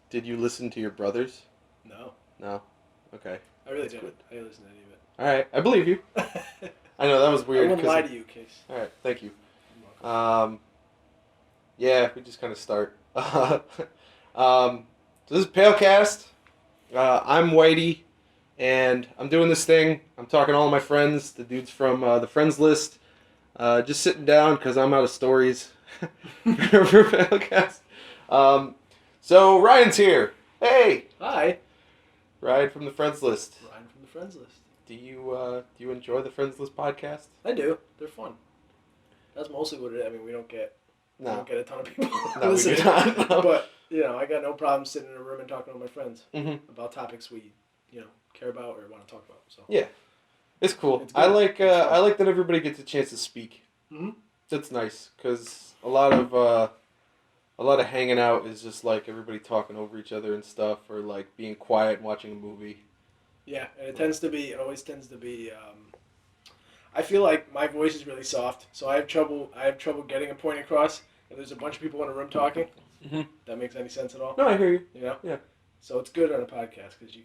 Did you listen to your brothers? No. No? Okay. I really That's didn't. good. I didn't listen to any of it. Alright, I believe you. I know, that was weird. I wouldn't lie to you, Case. Alright, thank you. You're welcome. Yeah, we just kind of start. So this is PALECAST. I'm Whitey, and I'm doing this thing. I'm talking to all my friends, the dudes from the Friendslist. Just sitting down because I'm out of stories for PALECAST. So Ryan's here. Hey! Hi. Ryan from the Friendslist. Ryan from the Friends List. Do you enjoy the Friendslist podcast? I do. They're fun. That's mostly what it is. I mean, we don't get No. a ton of people No, we do listening. not. No. But, I got no problem sitting in a room and talking to my friends Mm-hmm. about topics we, care about or want to talk about. So Yeah. It's cool. It's good. I like It's fun. I like that everybody gets a chance to speak. Mm-hmm. That's nice because a lot of hanging out is just like everybody talking over each other and stuff, or like being quiet and watching a movie. Yeah, and it always tends to be, I feel like my voice is really soft, so I have trouble getting a point across if there's a bunch of people in a room talking. Mm-hmm. That makes any sense at all? No, I hear you. Yeah. So it's good on a podcast because you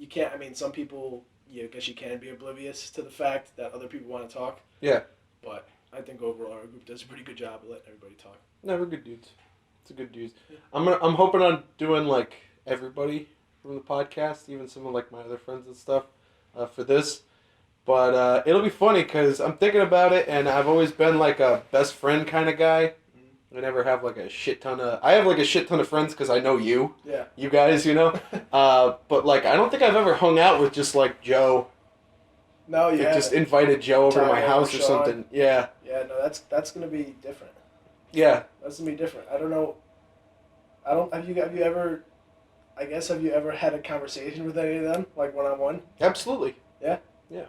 can't, some people, I guess you can be oblivious to the fact that other people want to talk. Yeah. But I think overall our group does a pretty good job of letting everybody talk. No, we're good dudes. It's a good dudes. Yeah. I'm hoping on doing like everybody from the podcast, even some of like my other friends and stuff, for this. But it'll be funny because I'm thinking about it, and I've always been like a best friend kind of guy. I never have like a shit ton of... I have like a shit ton of friends because I know you. Yeah. You guys, but like I don't think I've ever hung out with just like Joe. No, Like, yeah. just invited Joe over to my Tyler, house or Sean. something. Yeah. Yeah, no, that's gonna be different. Yeah. That's gonna be different. I don't know. Have you ever? I guess have you ever had a conversation with any of them, like one-on-one? Absolutely. Yeah. Yeah.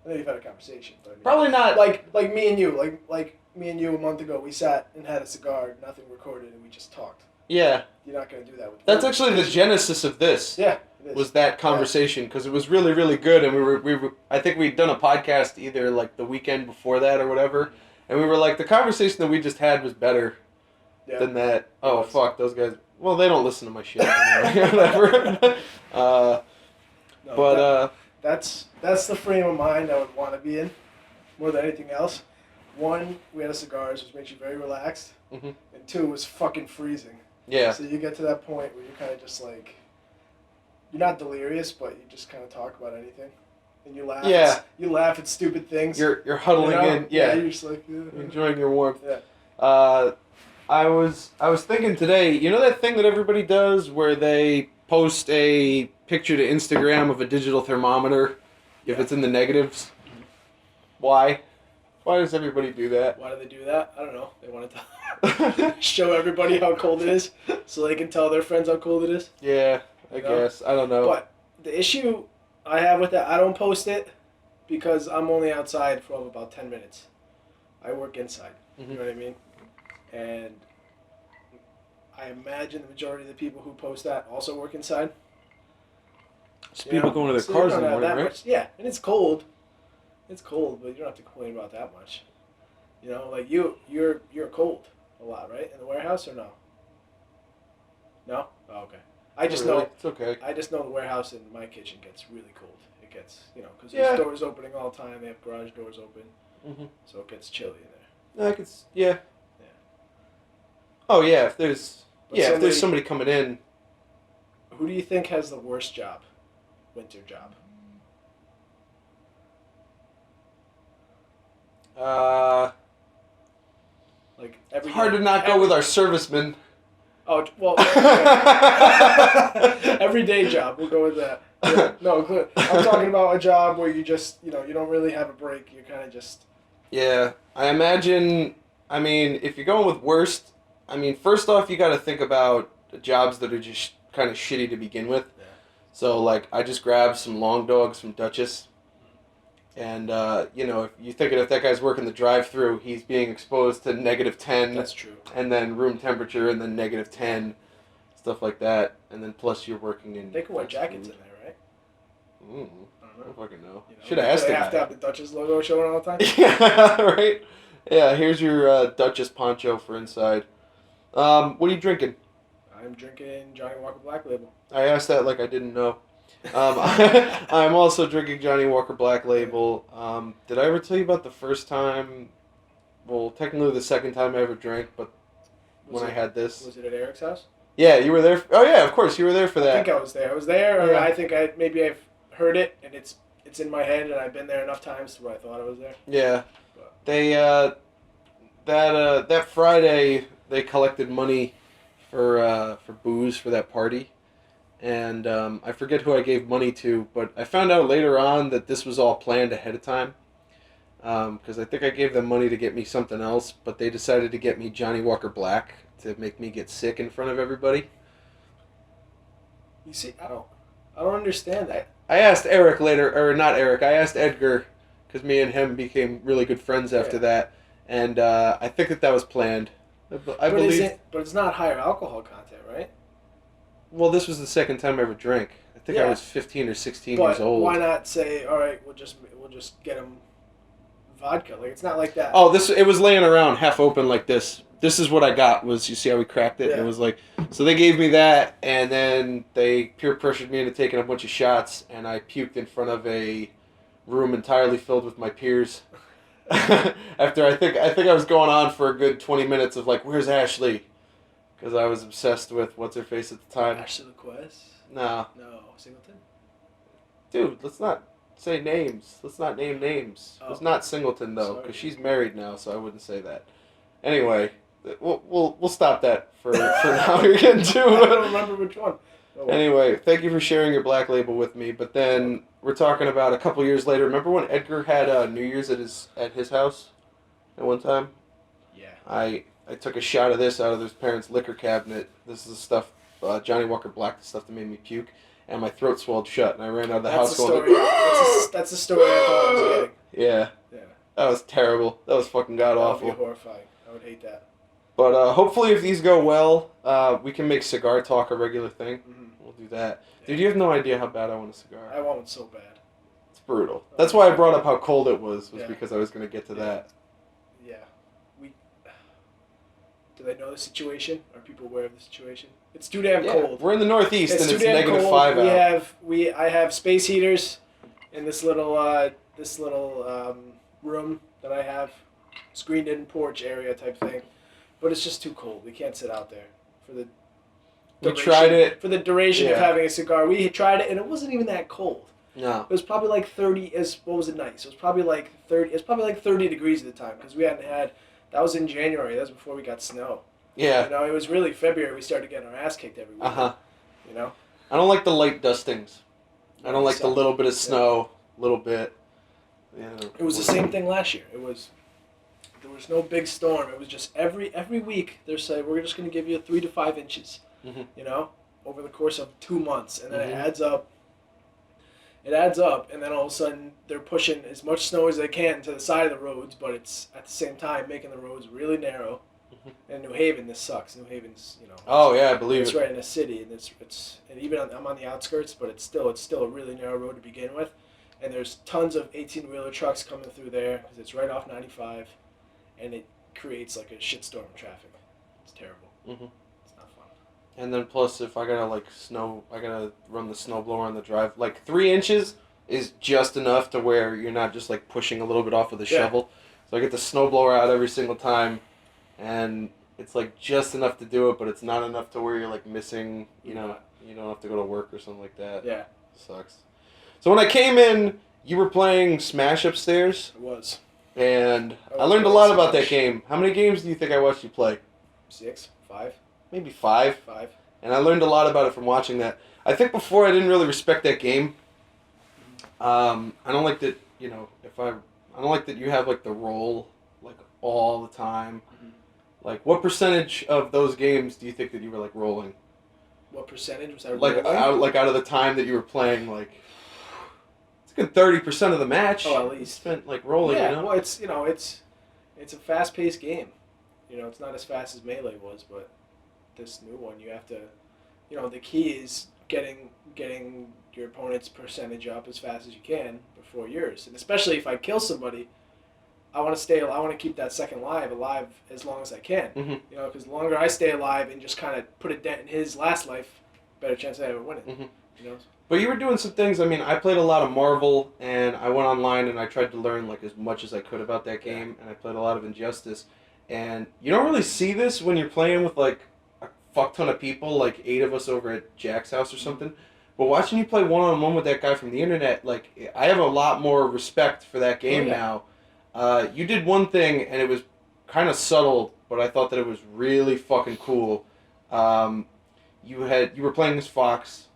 I know you've had a conversation, but I mean, Probably not. like me and you, like me and you a month ago, we sat and had a cigar, nothing recorded, and we just talked. Yeah. You're not gonna do that with. That's actually the genesis of this. Yeah. It is. Was that conversation because it was really, really good, and we were I think we'd done a podcast either like the weekend before that or whatever, and we were like, the conversation that we just had was better than that. Oh fuck, those guys. Well, they don't listen to my shit anyway. Whatever. That's the frame of mind I would want to be in, more than anything else. One, we had a cigars, which makes you very relaxed, Mm-hmm. and two, it was fucking freezing. Yeah. So you get to that point where you're kind of just like, you're not delirious, but you just kind of talk about anything, and you laugh. Yeah. You laugh at stupid things. You're huddling in. Yeah. You're just like Enjoying your warmth. Yeah. I was thinking today, you know that thing that everybody does where they post a picture to Instagram of a digital thermometer if it's in the negatives? Why? Why does everybody do that? Why do they do that? I don't know. They want to show everybody how cold it is, so they can tell their friends how cold it is. Yeah, I guess. I don't know. But the issue I have with that, I don't post it because I'm only outside for about 10 minutes. I work inside. Mm-hmm. You know what I mean? And I imagine the majority of the people who post that also work inside. It's people going to their So cars you in the don't have morning, that right? much- yeah, and it's cold. It's cold, but you don't have to complain about that much. Like you're cold a lot, right? In the warehouse or no? No? Oh, okay. I just Really? know. It's okay. I just know the warehouse in my kitchen gets really cold. It gets, because Yeah. there's doors opening all the time. They have garage doors open, Mm-hmm. so it gets chilly in there. I could. Yeah. Yeah. Oh yeah. If there's But if there's somebody coming in. Who do you think has the worst job? Winter job. Like It's hard to not go with our servicemen. Oh well. Everyday job. We'll go with that. Yeah, no, good. I'm talking about a job where you just, you don't really have a break. You're kind of just. Yeah, I imagine. I mean, if you're going with worst, first off, you got to think about the jobs that are just kind of shitty to begin with. Yeah. So, like, I just grabbed some long dogs from Duchess. And, if you thinking if that guy's working the drive-thru, he's being exposed to -10. That's true. And then room temperature, and then -10, stuff like that. And then plus you're working in... They can wear jackets in there, right? I don't fucking know. You know, Should have asked They him. have to have the Duchess logo showing all the time. Yeah, right? Yeah, here's your Duchess poncho for inside. What are you drinking? I'm drinking Johnny Walker Black Label. I asked that like I didn't know. I'm also drinking Johnny Walker Black Label. Did I ever tell you about the first time? Well, technically the second time I ever drank, but when I had this. Was it at Eric's house? Yeah, you were there. Oh yeah, of course you were there for that. I think I was there. I was there, or Yeah. I think maybe I've heard it, and it's in my head, and I've been there enough times where I thought I was there. Yeah, But. they that Friday they collected money for booze for that party, and I forget who I gave money to, but I found out later on that this was all planned ahead of time. Because I think I gave them money to get me something else, but they decided to get me Johnny Walker Black to make me get sick in front of everybody. You see, I don't understand that. I asked Eric later, or not Eric, I asked Edgar, because me and him became really good friends after that, and I think that was planned. I believe. But it's not higher alcohol content, right? Well, this was the second time I ever drank. I think I was 15 or 16 years old. Why not say, all right, we'll just get them vodka? Like, it's not like that. Oh, it was laying around half open like this. This is what I got. You see how we cracked it? Yeah. It was like, so they gave me that, and then they peer pressured me into taking a bunch of shots, and I puked in front of a room entirely filled with my peers. After I think I was going on for a good 20 minutes of like, where's Ashley? Because I was obsessed with what's her face at the time. Ashley LaQuest? No, Singleton? dude, let's not say names. Let's not name names. Oh. It's not Singleton though, because she's married now, so I wouldn't say that. Anyway, we'll stop that for now. You're getting too. I don't remember which one. Oh, well. Anyway, thank you for sharing your Black Label with me. But then we're talking about a couple years later. Remember when Edgar had New Year's at his house at one time? Yeah. I took a shot of this out of his parents' liquor cabinet. This is the stuff, Johnny Walker Black, the stuff that made me puke, and my throat swelled shut, and I ran out of the house going. That's the story I thought I was getting. Yeah. Yeah. That was terrible. That was fucking god awful. That would be horrifying. I would hate that. But hopefully, if these go well, we can make cigar talk a regular thing. Mm-hmm. We'll do that. Dude, you have no idea how bad I want a cigar. I want one so bad. It's brutal. That's why I brought up how cold it was Yeah. because I was going to get to that. Yeah. Do they know the situation? Are people aware of the situation? It's too damn cold. We're in the Northeast and too it's damn cold. -5 out. I have space heaters in this little room that I have, screened in porch area type thing, but it's just too cold. We can't sit out there for the. We tried it for the duration of having a cigar. We tried it and it wasn't even that cold. No. It was probably like 30. What was it nice? It was probably like 30. It's probably like 30 degrees at the time because we hadn't had. That was in January. That was before we got snow. Yeah. You know, it was really February. We started getting our ass kicked every week. You know. I don't like the light dustings. I don't like the little bit of snow, little bit. Yeah. It was the same thing last year. There was no big storm. It was just every week they're saying we're just going to give you 3 to 5 inches. Mm-hmm. You know, over the course of 2 months, and then Mm-hmm. it adds up. It adds up, and then all of a sudden they're pushing as much snow as they can to the side of the roads, but it's at the same time making the roads really narrow. Mm-hmm. And New Haven, this sucks. New Haven's, you know. Oh yeah, I believe it's it. right in the city, and and even I'm on the outskirts, but it's still a really narrow road to begin with, and there's tons of 18-wheeler trucks coming through there because it's right off 95, and it creates like a shitstorm of traffic. It's terrible. Mm-hmm. It's not fun. And then plus, if I gotta I gotta run the snowblower on the drive. 3 inches is just enough to where you're not just pushing a little bit off with a shovel. So I get the snowblower out every single time, and it's just enough to do it, but it's not enough to where you're missing. You know, you don't have to go to work or something like that. Yeah. Sucks. So when I came in, you were playing Smash upstairs. It was. And I learned a lot about that game. How many games do you think I watched you play? 6, 5. Maybe 5. 5. And I learned a lot about it from watching that. I think before I didn't really respect that game. I don't like that, I don't like that you have the roll all the time. Mm-hmm. What percentage of those games do you think that you were rolling? What percentage was I rolling? Out of the time that you were playing, it's a good 30% of the match. Oh, at least. Spent rolling. Yeah, you know? well, it's a fast-paced game. It's not as fast as Melee was, but this new one, you have to, the key is getting your opponent's percentage up as fast as you can before yours. And especially if I kill somebody, I want to keep that second life alive as long as I can. Mm-hmm. You know, because the longer I stay alive and just kind of put a dent in his last life, better chance I ever win it. Mm-hmm. You know. But you were doing some things. I mean, I played a lot of Marvel, and I went online and I tried to learn like as much as I could about that game, and I played a lot of Injustice. And you don't really see this when you're playing with like a fuck ton of people, like 8 of us over at Jack's house or something. But watching you play one-on-one with that guy from the internet, like I have a lot more respect for that game now. You did one thing, and it was kind of subtle, but I thought that it was really fucking cool. You were playing as Fox.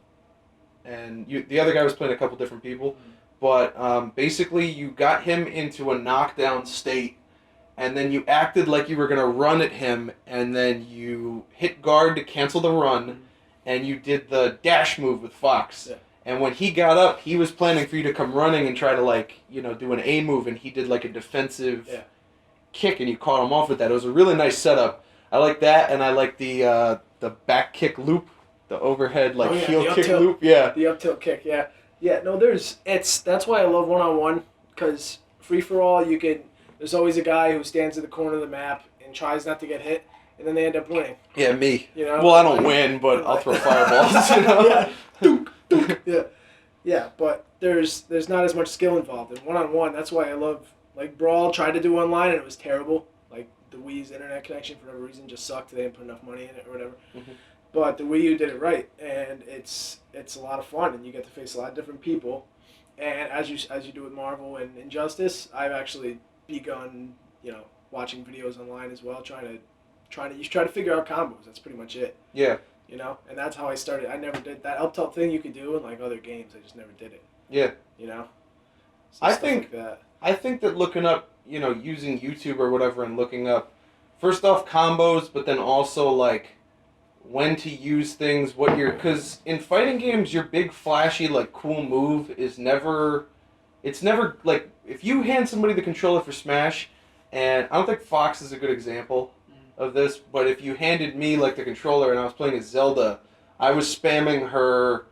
And the other guy was playing a couple different people, but basically you got him into a knockdown state, and then you acted like you were going to run at him, and then you hit guard to cancel the run, and you did the dash move with Fox. Yeah. And when he got up, he was planning for you to come running and try to like, do an A move, and he did like a defensive kick, and you caught him off with that. It was a really nice setup. I like that, and I like the back kick loop. The overhead heel kick loop, the up tilt kick, no, that's why I love one-on-one, because free for all, there's always a guy who stands at the corner of the map and tries not to get hit, and then they end up winning. Yeah, me. You know, well, I don't win, but I'll throw fireballs. You know? Dunk, dunk. Yeah, but there's not as much skill involved in one-on-one. That's why I love, like, Brawl tried to do online and it was terrible. Like the Wii's internet connection for whatever reason just sucked. They didn't put enough money in it or whatever. Mm-hmm. But the Wii U did it right, and it's a lot of fun, and you get to face a lot of different people. And as you do with Marvel and Injustice, I've actually begun, watching videos online as well, trying to figure out combos. That's pretty much it. Yeah. And that's how I started. I never did that up tilt thing you could do in like other games. I just never did it. Yeah. So I think that looking up, using YouTube or whatever and looking up, first off combos, but then also like when to use things, because in fighting games, your big flashy like cool move is never like if you hand somebody the controller for Smash, and I don't think Fox is a good example of this, but if you handed me like the controller and I was playing as Zelda, I was spamming her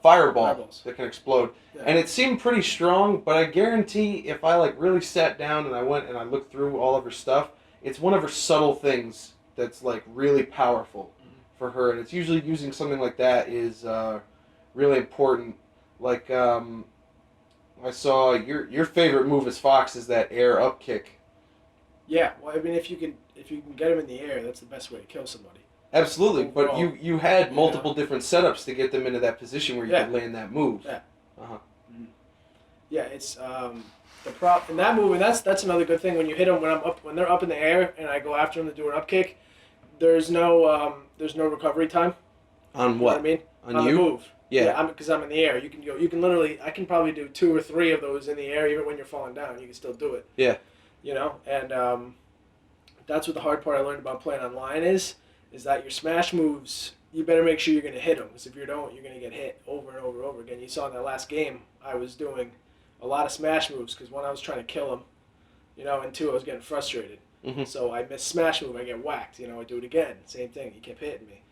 fireballs that can explode, and it seemed pretty strong, but I guarantee if I like really sat down and I went and I looked through all of her stuff, it's one of her subtle things that's like really powerful for her, and it's usually using something like that is really important. Like I saw your favorite move as Fox is that air up kick. Yeah, well, I mean, if you can get him in the air, that's the best way to kill somebody. Absolutely, but you had multiple different setups to get them into that position where you could land that move. Yeah. Uh-huh. Mm-hmm. Yeah, it's the prop in that move, and that's another good thing when you hit them when they're up in the air, and I go after them to do an up kick. There's no recovery time. On what? You know what I mean? On you? The move. Yeah. Because I'm in the air. You can literally, I can probably do 2 or 3 of those in the air, even when you're falling down. You can still do it. Yeah. And that's what the hard part I learned about playing online is that your smash moves, you better make sure you're going to hit them. Because if you don't, you're going to get hit over and over and over again. You saw in that last game, I was doing a lot of smash moves because one, I was trying to kill him, and 2, I was getting frustrated. Mm-hmm. So I miss smash move, I get whacked. I do it again, same thing. He kept hitting me.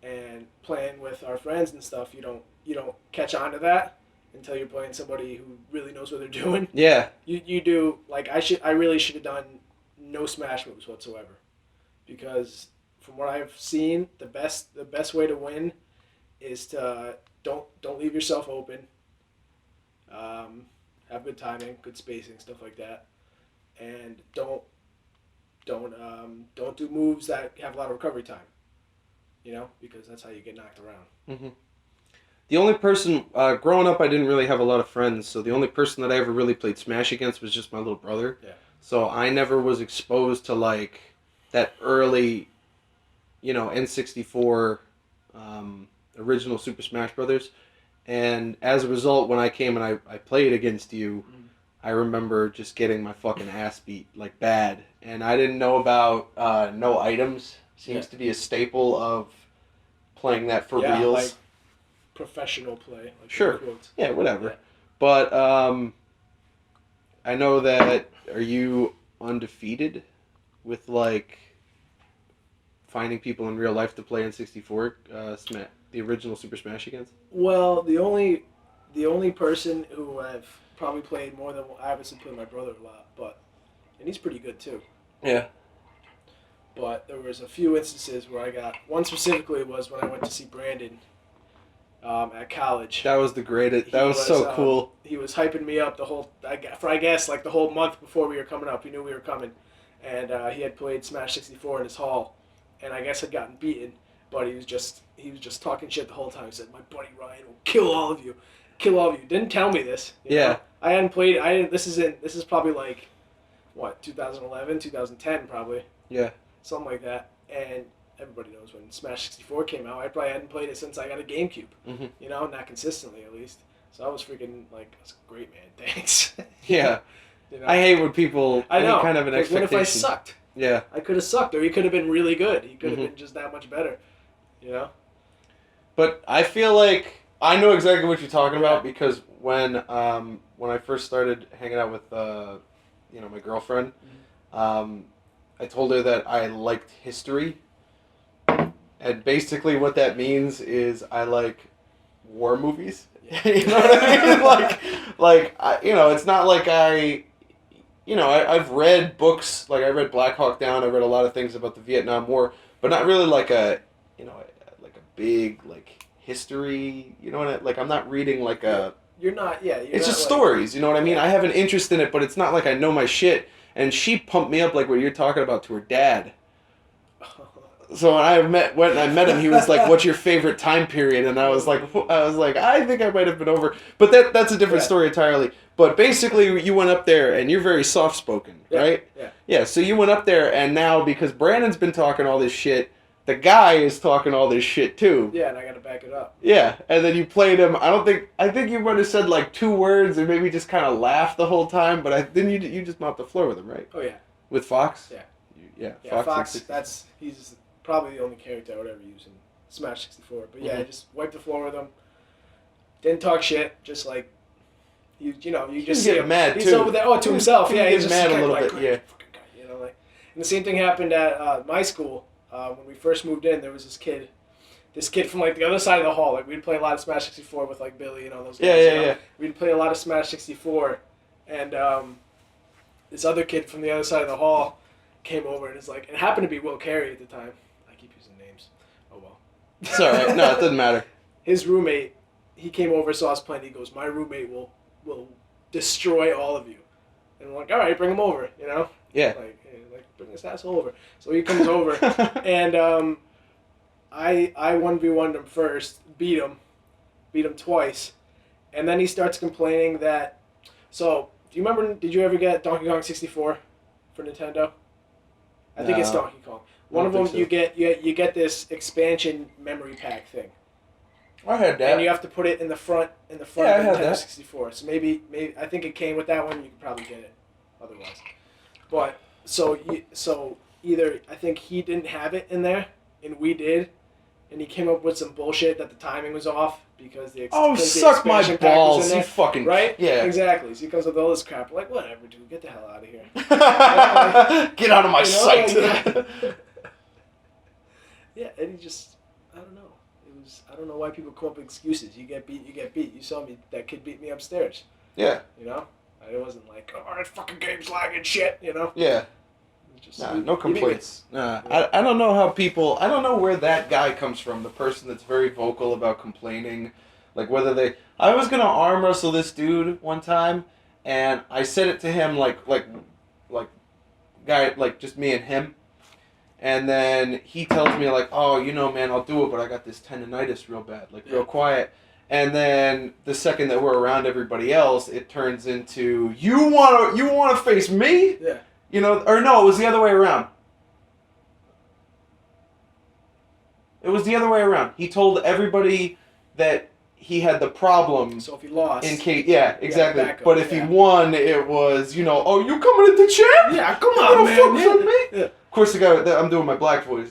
And playing with our friends and stuff, you don't catch on to that until you're playing somebody who really knows what they're doing. Yeah. You do like I really should have done no smash moves whatsoever, because from what I've seen, the best way to win is to don't leave yourself open. Have good timing, good spacing, stuff like that, and don't do moves that have a lot of recovery time. Because that's how you get knocked around. Mm-hmm. The only person, growing up, I didn't really have a lot of friends, so the only person that I ever really played Smash against was just my little brother. Yeah. So I never was exposed to, like, that early, N64 original Super Smash Brothers. And as a result, when I came and I played against you, I remember just getting my fucking ass beat, like, bad. And I didn't know about no items. Seems to be a staple of playing that for reals. Like professional play. Like sure. Yeah, whatever. Yeah. But I know that, are you undefeated with, like, finding people in real life to play N64, the original Super Smash against? Well, the only person who I've probably played more than, I obviously played my brother a lot, but and he's pretty good too. Yeah. But there was a few instances where I got one specifically was when I went to see Brandon at college. That was the greatest. That was so cool. He was hyping me up the whole like the whole month before we were coming up. He knew we were coming, and he had played Smash 64 in his hall, and I guess had gotten beaten. But he was just talking shit the whole time. He said, "My buddy Ryan will kill all of you, kill all of you." Didn't tell me this. You know? I hadn't played. This is probably like, what, 2011, 2010 probably. Yeah. Something like that. And everybody knows when Smash 64 came out, I probably hadn't played it since I got a GameCube. Mm-hmm. You know, not consistently at least. So I was freaking like, that's great, man. Thanks. Yeah. You know? I hate when people I know. Kind of an expectation. What if I sucked? Yeah. I could have sucked, or he could have been really good. He could have been just that much better. You know? But I feel like I know exactly what you're talking about because when I first started hanging out with my girlfriend, I told her that I liked history, and basically what that means is I like war movies. You know what I mean? It's not like I've read books, like I read Black Hawk Down, I read a lot of things about the Vietnam War, but not really like a big like history. You know what? I'm not reading like a. You're not. Yeah. It's just stories. You know what I mean? Yeah. I have an interest in it, but it's not like I know my shit. And she pumped me up like what you're talking about to her dad. So when I met him, he was like, "What's your favorite time period?" And I was like, "I think I might have been over." But that's a different story entirely. But basically, you went up there and you're very soft spoken, right? Yeah. Yeah. So you went up there, and now because Brandon's been talking all this shit, the guy is talking all this shit too. Yeah, and I gotta back it up. Yeah, and then you played him. I think you might have said like 2 words and maybe just kind of laughed the whole time. But then you just mopped the floor with him, right? Oh yeah. With Fox. Yeah. Yeah. Fox. He's probably the only character I would ever use in Smash 64. But yeah, I just wiped the floor with him. Didn't talk shit. Just like you just see him mad he's too. Over there. To himself. Yeah, he's just mad a little like, bit. Yeah. Fucking guy, and the same thing happened at my school. When we first moved in, there was this kid from like the other side of the hall. Like we'd play a lot of Smash 64 with like Billy and all those guys. Yeah. We'd play a lot of Smash 64, and this other kid from the other side of the hall came over and is like, it happened to be Will Carey at the time. I keep using names. Oh well. It's all right. No, it doesn't matter. His roommate, he came over, saw us playing. He goes, "My roommate will destroy all of you." And I'm like, all right, bring him over. You know. Yeah. Bring this asshole over. So he comes over, and I 1v1'd him first, beat him twice, and then he starts complaining that. So do you remember? Did you ever get Donkey Kong 64 for Nintendo? I think it's Donkey Kong. One of them, so. you get this expansion memory pack thing. I had that. And you have to put it in the front of Nintendo 64. So maybe I think it came with that one. You could probably get it otherwise, but. So either I think he didn't have it in there, and we did, and he came up with some bullshit that the timing was off because the suck my balls, you fucking right? Yeah, exactly. So he comes with all this crap. We're like, whatever, dude, get the hell out of here. Get out of my sight. Yeah, and he just, I don't know. I don't know why people come up with excuses. You get beat. You saw me. That kid beat me upstairs. Yeah. You know. It wasn't like, oh, that fucking game's lagging shit, you know? Yeah. No complaints. I don't know how people... I don't know where that guy comes from, the person that's very vocal about complaining. Like, whether they... I was going to arm wrestle this dude one time, and I said it to him guy, like, just me and him. And then he tells me, like, oh, man, I'll do it, but I got this tendonitis real bad, real quiet. And then the second that we're around everybody else, it turns into you want to face me? Yeah. Or no, it was the other way around. It was the other way around. He told everybody that he had the problem. So if he lost. In case, yeah, exactly. But if he won, it was oh, you coming into champ? Yeah, come on, man. Fuck me? Yeah. Of course, the guy. I'm doing my black voice.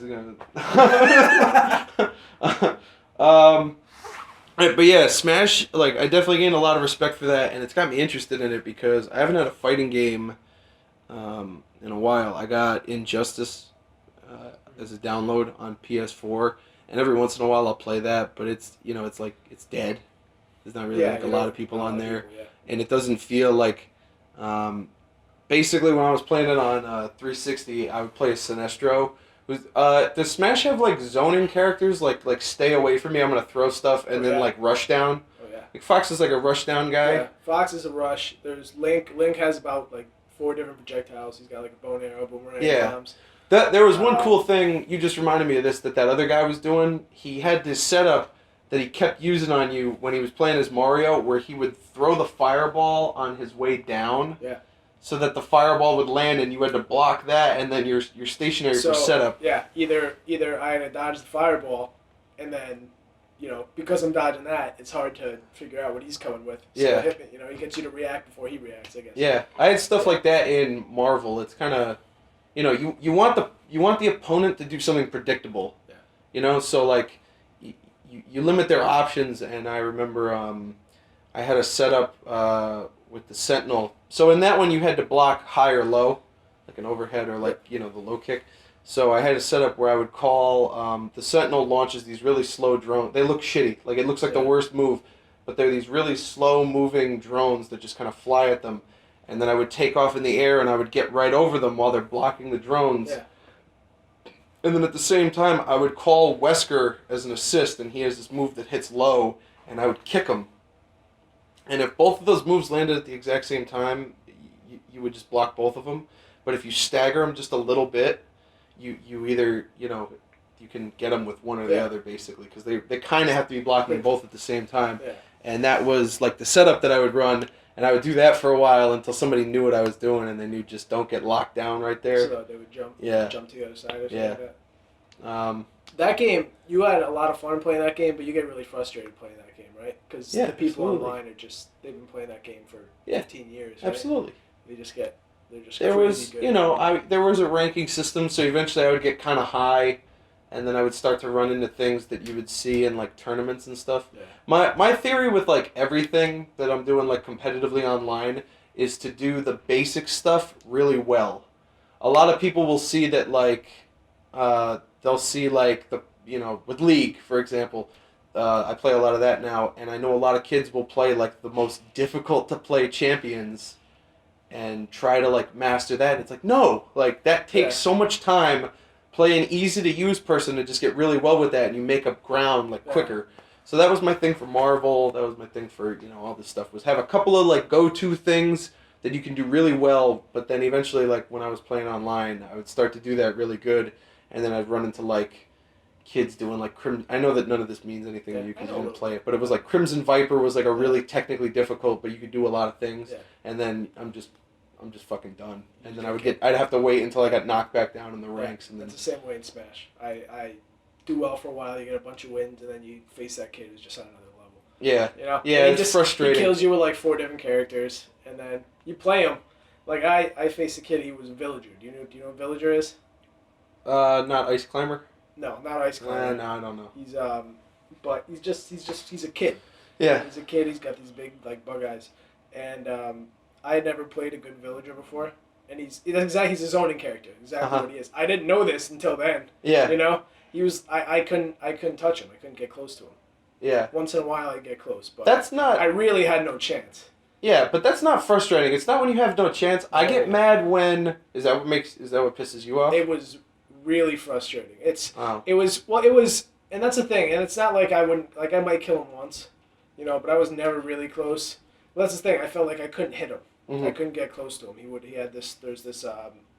But yeah, Smash, I definitely gained a lot of respect for that, and it's got me interested in it because I haven't had a fighting game in a while. I got Injustice as a download on PS4, and every once in a while I'll play that, but it's it's dead. There's not really a lot of people on there, and it doesn't feel like basically when I was playing it on 360, I would play a Sinestro. Does Smash have like zoning characters like stay away from me? I'm gonna throw stuff and then like rush down. Oh yeah. Like Fox is like a rush down guy. Yeah, Fox is a rush. There's Link. Link has about like 4 different projectiles. He's got like a bow and arrow, boomerang, bombs. There was one cool thing, you just reminded me of this, that other guy was doing. He had this setup that he kept using on you when he was playing as Mario, where he would throw the fireball on his way down. Yeah. So that the fireball would land and you had to block that, and then you're stationary for setup. Yeah, either I had to dodge the fireball, and then, because I'm dodging that, it's hard to figure out what he's coming with. So he gets you to react before he reacts, I guess. Yeah, I had stuff like that in Marvel. It's kind of, you want the opponent to do something predictable. Yeah. So like, you limit their options, and I remember I had a setup with the Sentinel. So in that one, you had to block high or low, like an overhead or like, the low kick. So I had a setup where I would call, the Sentinel launches these really slow drones. They look shitty. Like, it looks like the worst move, but they're these really slow-moving drones that just kind of fly at them. And then I would take off in the air, and I would get right over them while they're blocking the drones. Yeah. And then at the same time, I would call Wesker as an assist, and he has this move that hits low, and I would kick him. And if both of those moves landed at the exact same time, you would just block both of them. But if you stagger them just a little bit, you either, you can get them with one or the other, basically, because they kind of have to be blocking both at the same time. Yeah. And that was like the setup that I would run, and I would do that for a while until somebody knew what I was doing, and they knew just don't get locked down right there. So they would jump to the other side or something like that. That game, you had a lot of fun playing that game, but you get really frustrated playing that game, right? Because the people online they've been playing that game for 15 years, right? Absolutely. They're just crazy good. There was a ranking system, so eventually I would get kind of high, and then I would start to run into things that you would see in like tournaments and stuff. Yeah. My theory with like everything that I'm doing like competitively online is to do the basic stuff really well. A lot of people will see that like they'll see like with League, for example. I play a lot of that now, and I know a lot of kids will play like the most difficult to play champions and try to like master that. And it's like, no, like that takes so much time. Play an easy to use person to just get really well with that, and you make up ground like quicker. So that was my thing for Marvel. That was my thing for all this stuff, was have a couple of like go-to things that you can do really well. But then eventually, like when I was playing online, I would start to do that really good, and then I'd run into like kids doing like I know that none of this means anything to you because you didn't play it, but it was like Crimson Viper was like a really technically difficult, but you could do a lot of things. Yeah. And then I'm just fucking done. And then I'd have to wait until I got knocked back down in the ranks. And then it's the same way in Smash. I do well for a while, you get a bunch of wins, and then you face that kid who's just on another level. Yeah. Yeah, it's frustrating. He kills you with like 4 different characters, and then you play him. Like I faced a kid, he was a villager. Do you know what a villager is? Not Ice Climber? No, not Ice Climber. No, I don't know. He's but he's a kid. Yeah. He's a kid. He's got these big like bug eyes, and I had never played a good villager before, and he's a zoning character. Exactly what he is. I didn't know this until then. Yeah. He was. I couldn't touch him. I couldn't get close to him. Yeah. Once in a while I'd get close, but that's not. I really had no chance. Yeah, but that's not frustrating. It's not when you have no chance. I get mad when is that what pisses you off? It was really frustrating. It was, and that's the thing. And it's not like I might kill him once, but I was never really close. Well, that's the thing. I felt like I couldn't hit him. Mm-hmm. I couldn't get close to him. There's this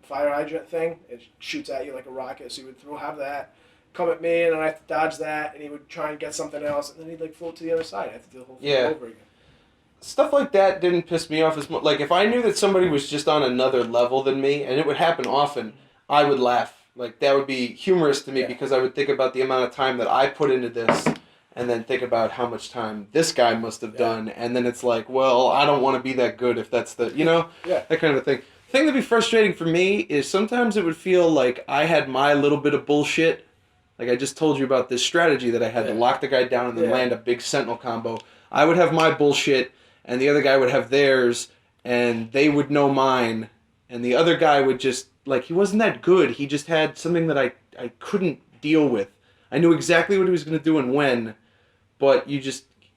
fire hydrant thing. It shoots at you like a rocket. So he would have that come at me, and I have to dodge that, and he would try and get something else, and then he'd like float to the other side. I have to do the whole thing over again. Stuff like that didn't piss me off as much. Like if I knew that somebody was just on another level than me, and it would happen often, I would laugh. Like that would be humorous to me because I would think about the amount of time that I put into this, and then think about how much time this guy must have done, and then it's like, well, I don't want to be that good if that's the, that kind of thing. The thing that'd be frustrating for me is sometimes it would feel like I had my little bit of bullshit. Like I just told you about this strategy that I had to lock the guy down and then land a big sentinel combo. I would have my bullshit, and the other guy would have theirs, and they would know mine, and the other guy would just, like, he wasn't that good. He just had something that I couldn't deal with. I knew exactly what he was going to do and when, but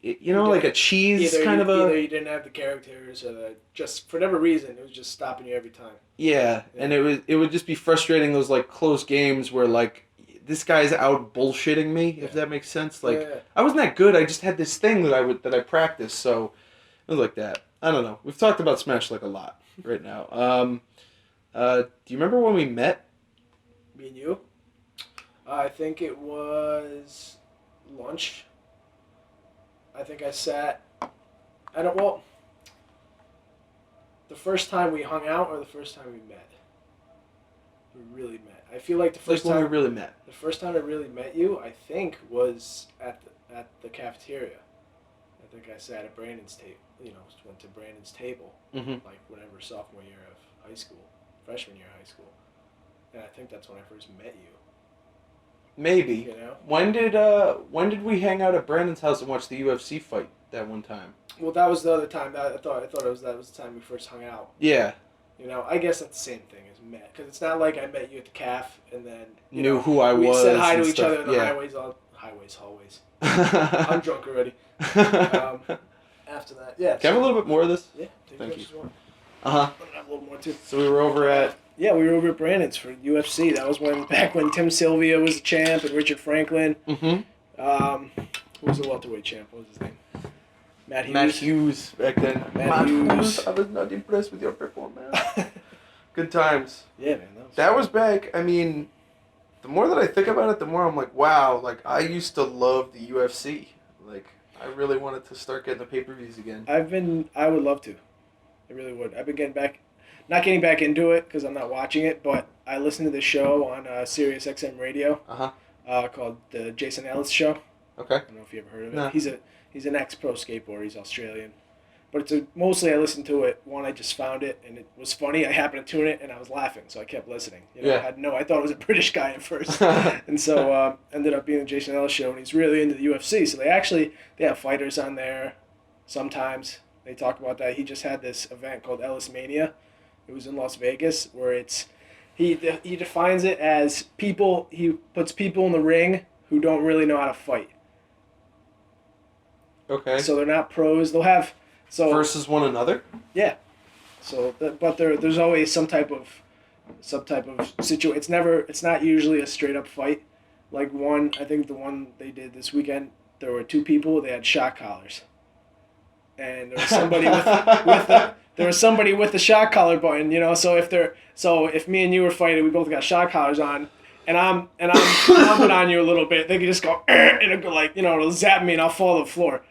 like a cheese Either you didn't have the characters, or just for whatever reason, it was just stopping you every time. Yeah, and it would just be frustrating, those like close games where like this guy's out bullshitting me, if that makes sense. Like I wasn't that good. I just had this thing that I practiced, so it was like that. I don't know. We've talked about Smash like a lot right now. Do you remember when we met? Me and you? I think it was lunch. I think I sat. The first time we hung out or the first time we met? We really met. I feel like the first time we really met. The first time I really met you, I think, was at the cafeteria. I think I sat at Brandon's table. Went to Brandon's table, like whenever sophomore year of high school, freshman year of high school, and I think that's when I first met you. Maybe. When did we hang out at Brandon's house and watch the UFC fight that one time? Well, that was the other time. I thought that was the time we first hung out. Yeah. I guess that's the same thing as met, because it's not like I met you at the caf and then knew who I was. We said hi to each stuff. other in the hallways. I'm drunk already. After that, yeah. Can I have a little bit more of this? Yeah. Thank you. I'm gonna have a little more too. So we were over at. Yeah, we were over at Brandon's for UFC. That was back when Tim Sylvia was the champ and Richard Franklin. Mm-hmm. Who was the welterweight champ? What was his name? Matt Hughes. Matt Hughes back then. Matt Hughes. I was not impressed with your performance. Good times. Yeah, man. That was back. I mean, the more that I think about it, the more I'm like, wow. Like I used to love the UFC. Like I really wanted to start getting the pay-per-views again. I would love to. I really would. I've been not getting back into it because I'm not watching it, but I listen to this show on Sirius XM Radio. Called the Jason Ellis Show. Okay. I don't know if you ever heard of it. No. He's an ex-pro skateboarder. He's Australian. But mostly I listened to it. One, I just found it, and it was funny. I happened to tune it, and I was laughing, so I kept listening. I thought it was a British guy at first. And so ended up being the Jason Ellis Show, and he's really into the UFC. So they have fighters on there sometimes. They talk about that. He just had this event called Ellis Mania. It was in Las Vegas, where he defines it as people. He puts people in the ring who don't really know how to fight. Okay. So they're not pros. They'll have versus one another. Yeah. So, but there's always some type of situation. It's not usually a straight up fight. Like I think the one they did this weekend, there were two people. They had shot collars, and there was somebody with the shot collar button. So if me and you were fighting, we both got shot collars on, and I'm pounding on you a little bit, they could just go and it'll go like it'll zap me and I'll fall to the floor.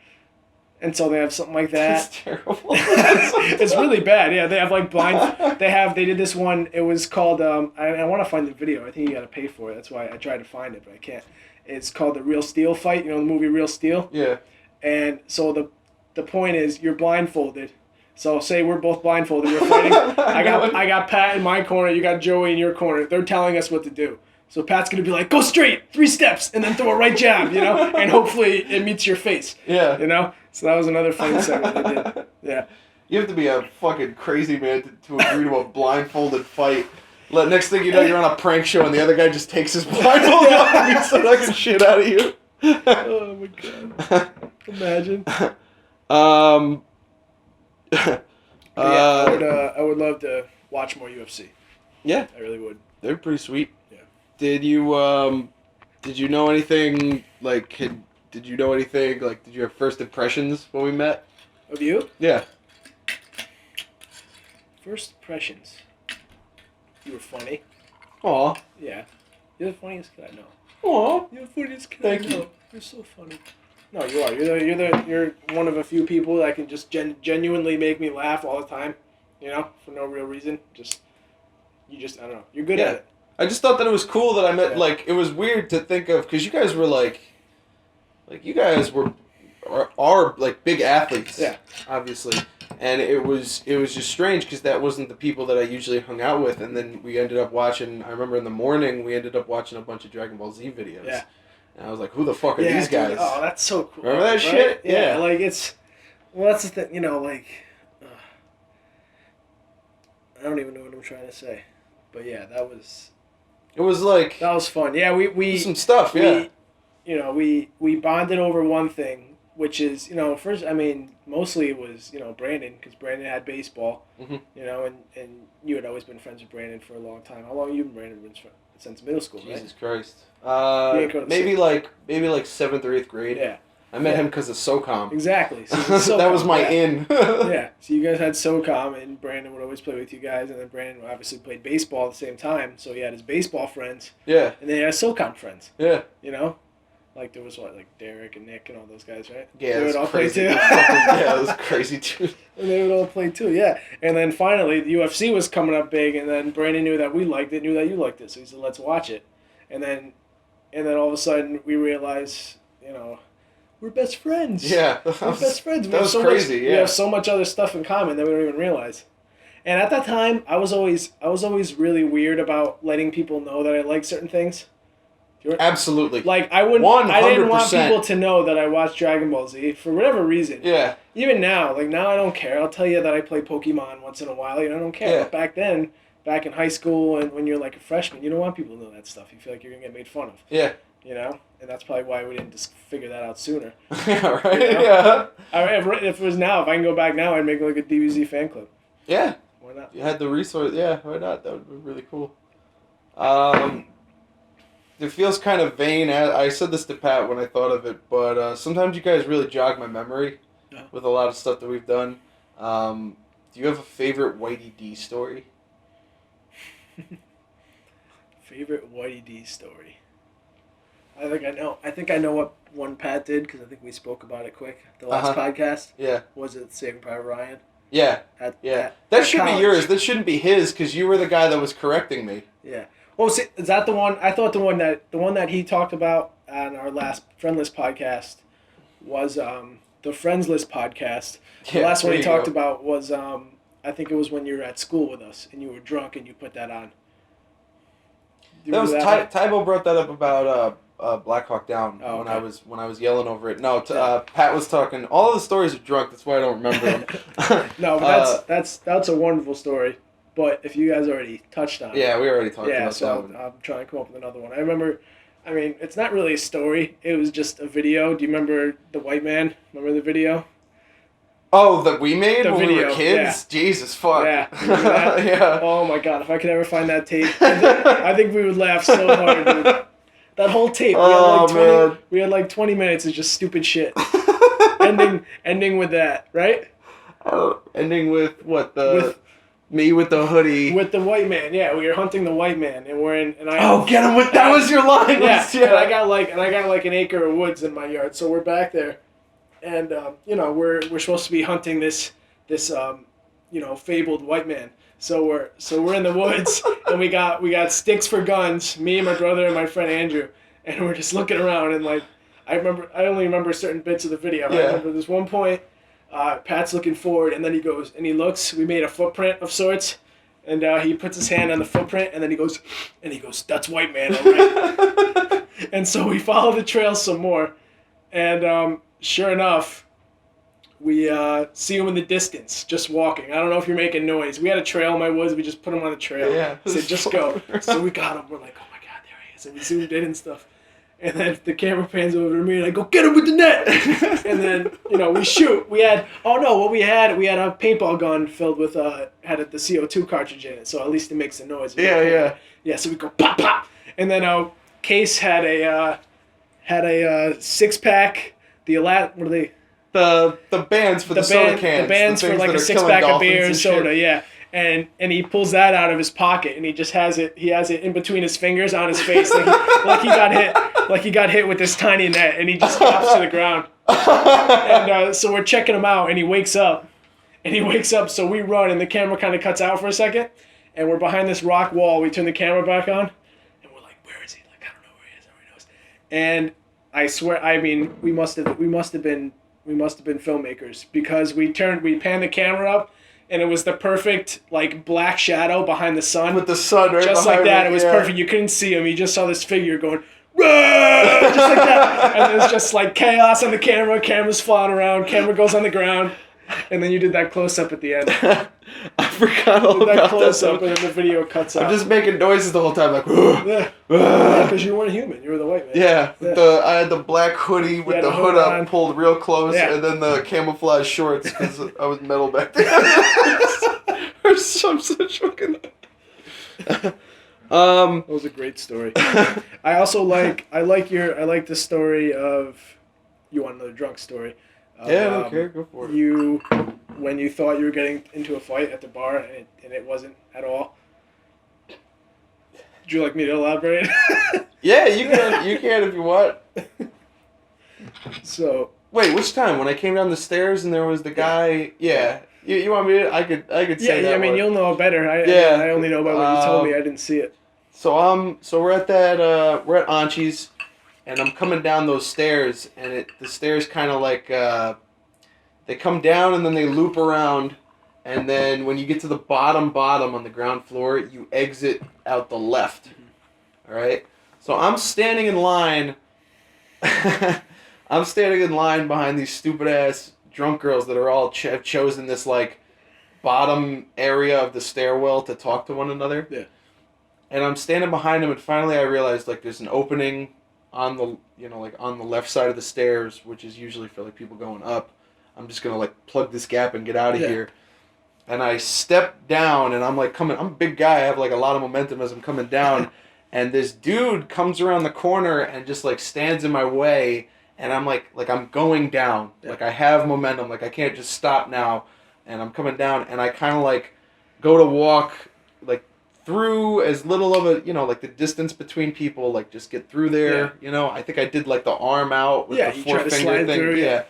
And so they have something like that. That's terrible. It's really bad. Yeah, they have like blind. They did this one. It was called. I want to find the video. I think you got to pay for it. That's why I tried to find it, but I can't. It's called the Real Steel fight. The movie Real Steel. Yeah. And so the point is you're blindfolded. So say we're both blindfolded. We're fighting. I got Pat in my corner. You got Joey in your corner. They're telling us what to do. So Pat's going to be like, go straight, 3 steps, and then throw a right jab, and hopefully it meets your face. Yeah. So that was another fun segment they did. Yeah. You have to be a fucking crazy man to agree to a blindfolded fight. Next thing you know, you're on a prank show and the other guy just takes his blindfold off and beats the fucking shit out of you. Oh my god. Imagine. I would love to watch more UFC. Yeah. I really would. They're pretty sweet. Yeah. Did you know anything did you have first impressions when we met? Of you? Yeah. First impressions. You were funny. Aw. Yeah. You're the funniest kid I know. Aw. You're the funniest kid Thank I know. you. You're so funny. No, you are. You're one of a few people that can just genuinely make me laugh all the time. For no real reason. I don't know. You're good at it. I just thought that it was cool that I met, it was weird to think of, because you guys were are big athletes. Yeah. Obviously. And it was just strange because that wasn't the people that I usually hung out with. And then we ended up watching, I remember in the morning, we ended up watching a bunch of Dragon Ball Z videos. Yeah. And I was like, who the fuck are these guys? Dude, oh, that's so cool. Remember that right? shit? Yeah. That's the thing, I don't even know what I'm trying to say. But yeah, that was fun. Yeah, we some stuff, yeah. We bonded over one thing, which is, first, mostly it was, Brandon, because Brandon had baseball, Mm-hmm. And you had always been friends with Brandon for a long time. How long have you been Brandon since middle school, right? Jesus Christ. You didn't go to Maybe like 7th or 8th grade. Yeah. I met him because of SOCOM. Exactly. So That was my yeah. in. Yeah. So you guys had SOCOM, and Brandon would always play with you guys, and then Brandon obviously played baseball at the same time, so he had his baseball friends, Yeah. and then he had SOCOM friends. Yeah. Like there was Derek and Nick and all those guys, right? Yeah, they would all crazy. play too. Yeah, it was crazy too. And they would all play too, yeah. And then finally, the UFC was coming up big, and then Brandon knew that we liked it, knew that you liked it, so he said, "Let's watch it." And then all of a sudden, we realized, we're best friends. Yeah, We're best friends. That was crazy. We have so much other stuff in common that we don't even realize. And at that time, I was always really weird about letting people know that I like certain things. Absolutely. Like I didn't 100%. want people to know that I watched Dragon Ball Z for whatever reason. Yeah. Even now, now I don't care. I'll tell you that I play Pokemon once in a while. I don't care. Yeah. But back then, back in high school and when you're like a freshman, you don't want people to know that stuff. You feel like you're gonna get made fun of. Yeah. And that's probably why we didn't just figure that out sooner. Yeah. Right. Yeah. If it was now, if I can go back now, I'd make like a DBZ fan club. Yeah. Why not? You had the resource. Yeah. Why not? That would be really cool. It feels kind of vain. I said this to Pat when I thought of it, but sometimes you guys really jog my memory with a lot of stuff that we've done. Do you have a favorite Whitey D story? Favorite Whitey D story? I think I know what one Pat did because I think we spoke about it quick. The last podcast. Yeah. Was it Saving Private Ryan? Yeah. That should be yours. That shouldn't be his because you were the guy that was correcting me. Yeah. Well, see, is that the one? I thought the one that he talked about on our last Friendlist podcast was the Friendslist podcast. The last one he talked about was I think it was when you were at school with us and you were drunk and you put that on. That was Tybo brought that up about Black Hawk Down when I was yelling over it. No, Pat was talking. All of the stories are drunk. That's why I don't remember them. No, but that's a wonderful story. But if you guys already touched on it. Yeah, we already talked about that. Yeah, so I'm trying to come up with another one. I remember, it's not really a story. It was just a video. Do you remember the white man? Remember the video? Oh, that we made when we were kids? Yeah. Jesus, fuck. Yeah. Remember that? Yeah. Oh my god, if I could ever find that tape, I think we would laugh so hard, dude. That whole tape, we had like 20 minutes of just stupid shit. ending with that, right? Ending with what? Me with the hoodie. With the white man, yeah. We were hunting the white man, and we're in. And get him with. That was your line. Yeah. And I got like an acre of woods in my yard, so we're back there, and we're supposed to be hunting this fabled white man. So we're in the woods, and we got sticks for guns. Me and my brother and my friend Andrew, and we're just looking around, and like I only remember certain bits of the video. Yeah. I remember this one point. Pat's looking forward, and then he goes, and he looks. We made a footprint of sorts, and he puts his hand on the footprint, and then he goes, "That's white man, all right." And so we follow the trail some more, and sure enough, we see him in the distance, just walking. I don't know if you're making noise. We had a trail in my woods. We just put him on the trail. Yeah. Said, "Just go." So we got him. We're like, "Oh my god, there he is!" And we zoomed in and stuff. And then the camera pans over to me, and I go, "Get him with the net!" And then, we shoot. We had a paintball gun filled with, had the CO2 cartridge in it, so at least it makes a noise. Yeah. Yeah, so we go, pop, pop. And then Case had a 6-pack, what are they? The bands for the soda cans. The bands for like a 6-pack of beer and soda, yeah. And he pulls that out of his pocket, and he just has it in between his fingers on his face, like he got hit with this tiny net, and he just drops to the ground. And so we're checking him out, and he wakes up, so we run, and the camera kind of cuts out for a second, and we're behind this rock wall. We turn the camera back on, and we're like, "Where is he?" Like, I don't know where he is. Nobody knows. And I swear, we must have been filmmakers, because we panned the camera up, and it was the perfect like black shadow behind the sun. With the sun right just behind like that. It was perfect. You couldn't see him. You just saw this figure going, "Rah!" Just like that. And it was just like chaos on the camera. Camera's flying around. Camera goes on the ground. And then you did that close up at the end. I forgot all Did that about close that. up, and then the video cuts out. I'm just making noises the whole time, like. Yeah, because you weren't human. You were the white man. Yeah, Yeah. I had the black hoodie with had the a hood hood up, on. pulled real close, Yeah. and then the camouflage shorts because I was metal back then. I'm such fucking. That was a great story. I also like the story of. You want another drunk story? Yeah, okay, go for it. When you thought you were getting into a fight at the bar and it wasn't at all. Would you like me to elaborate? Yeah, you can if you want. So. Wait, which time? When I came down the stairs and there was the guy. Yeah, you want me to? I could say that. Yeah, I mean, one. you'll know better. I only know about what you told me. I didn't see it. So we're at we're at Anchi's, and I'm coming down those stairs, and the stairs kind of like they come down and then they loop around, and then when you get to the bottom on the ground floor, you exit out the left. All right. So I'm standing in line. I'm standing in line behind these stupid ass drunk girls that are all have chosen this like bottom area of the stairwell to talk to one another. Yeah. And I'm standing behind them, and finally I realized like there's an opening on the on the left side of the stairs, which is usually for like people going up. I'm just gonna like plug this gap and get out of here. And I step down, and I'm like coming. I'm a big guy. I have like a lot of momentum as I'm coming down, and this dude comes around the corner and just like stands in my way, and I'm like I'm going down. Yeah. Like I have momentum. Like I can't just stop now, and I'm coming down, and I kind of like go to walk like through as little of a like the distance between people, like just get through there. I think I did like the arm out with the you try to four-finger slide thing. through,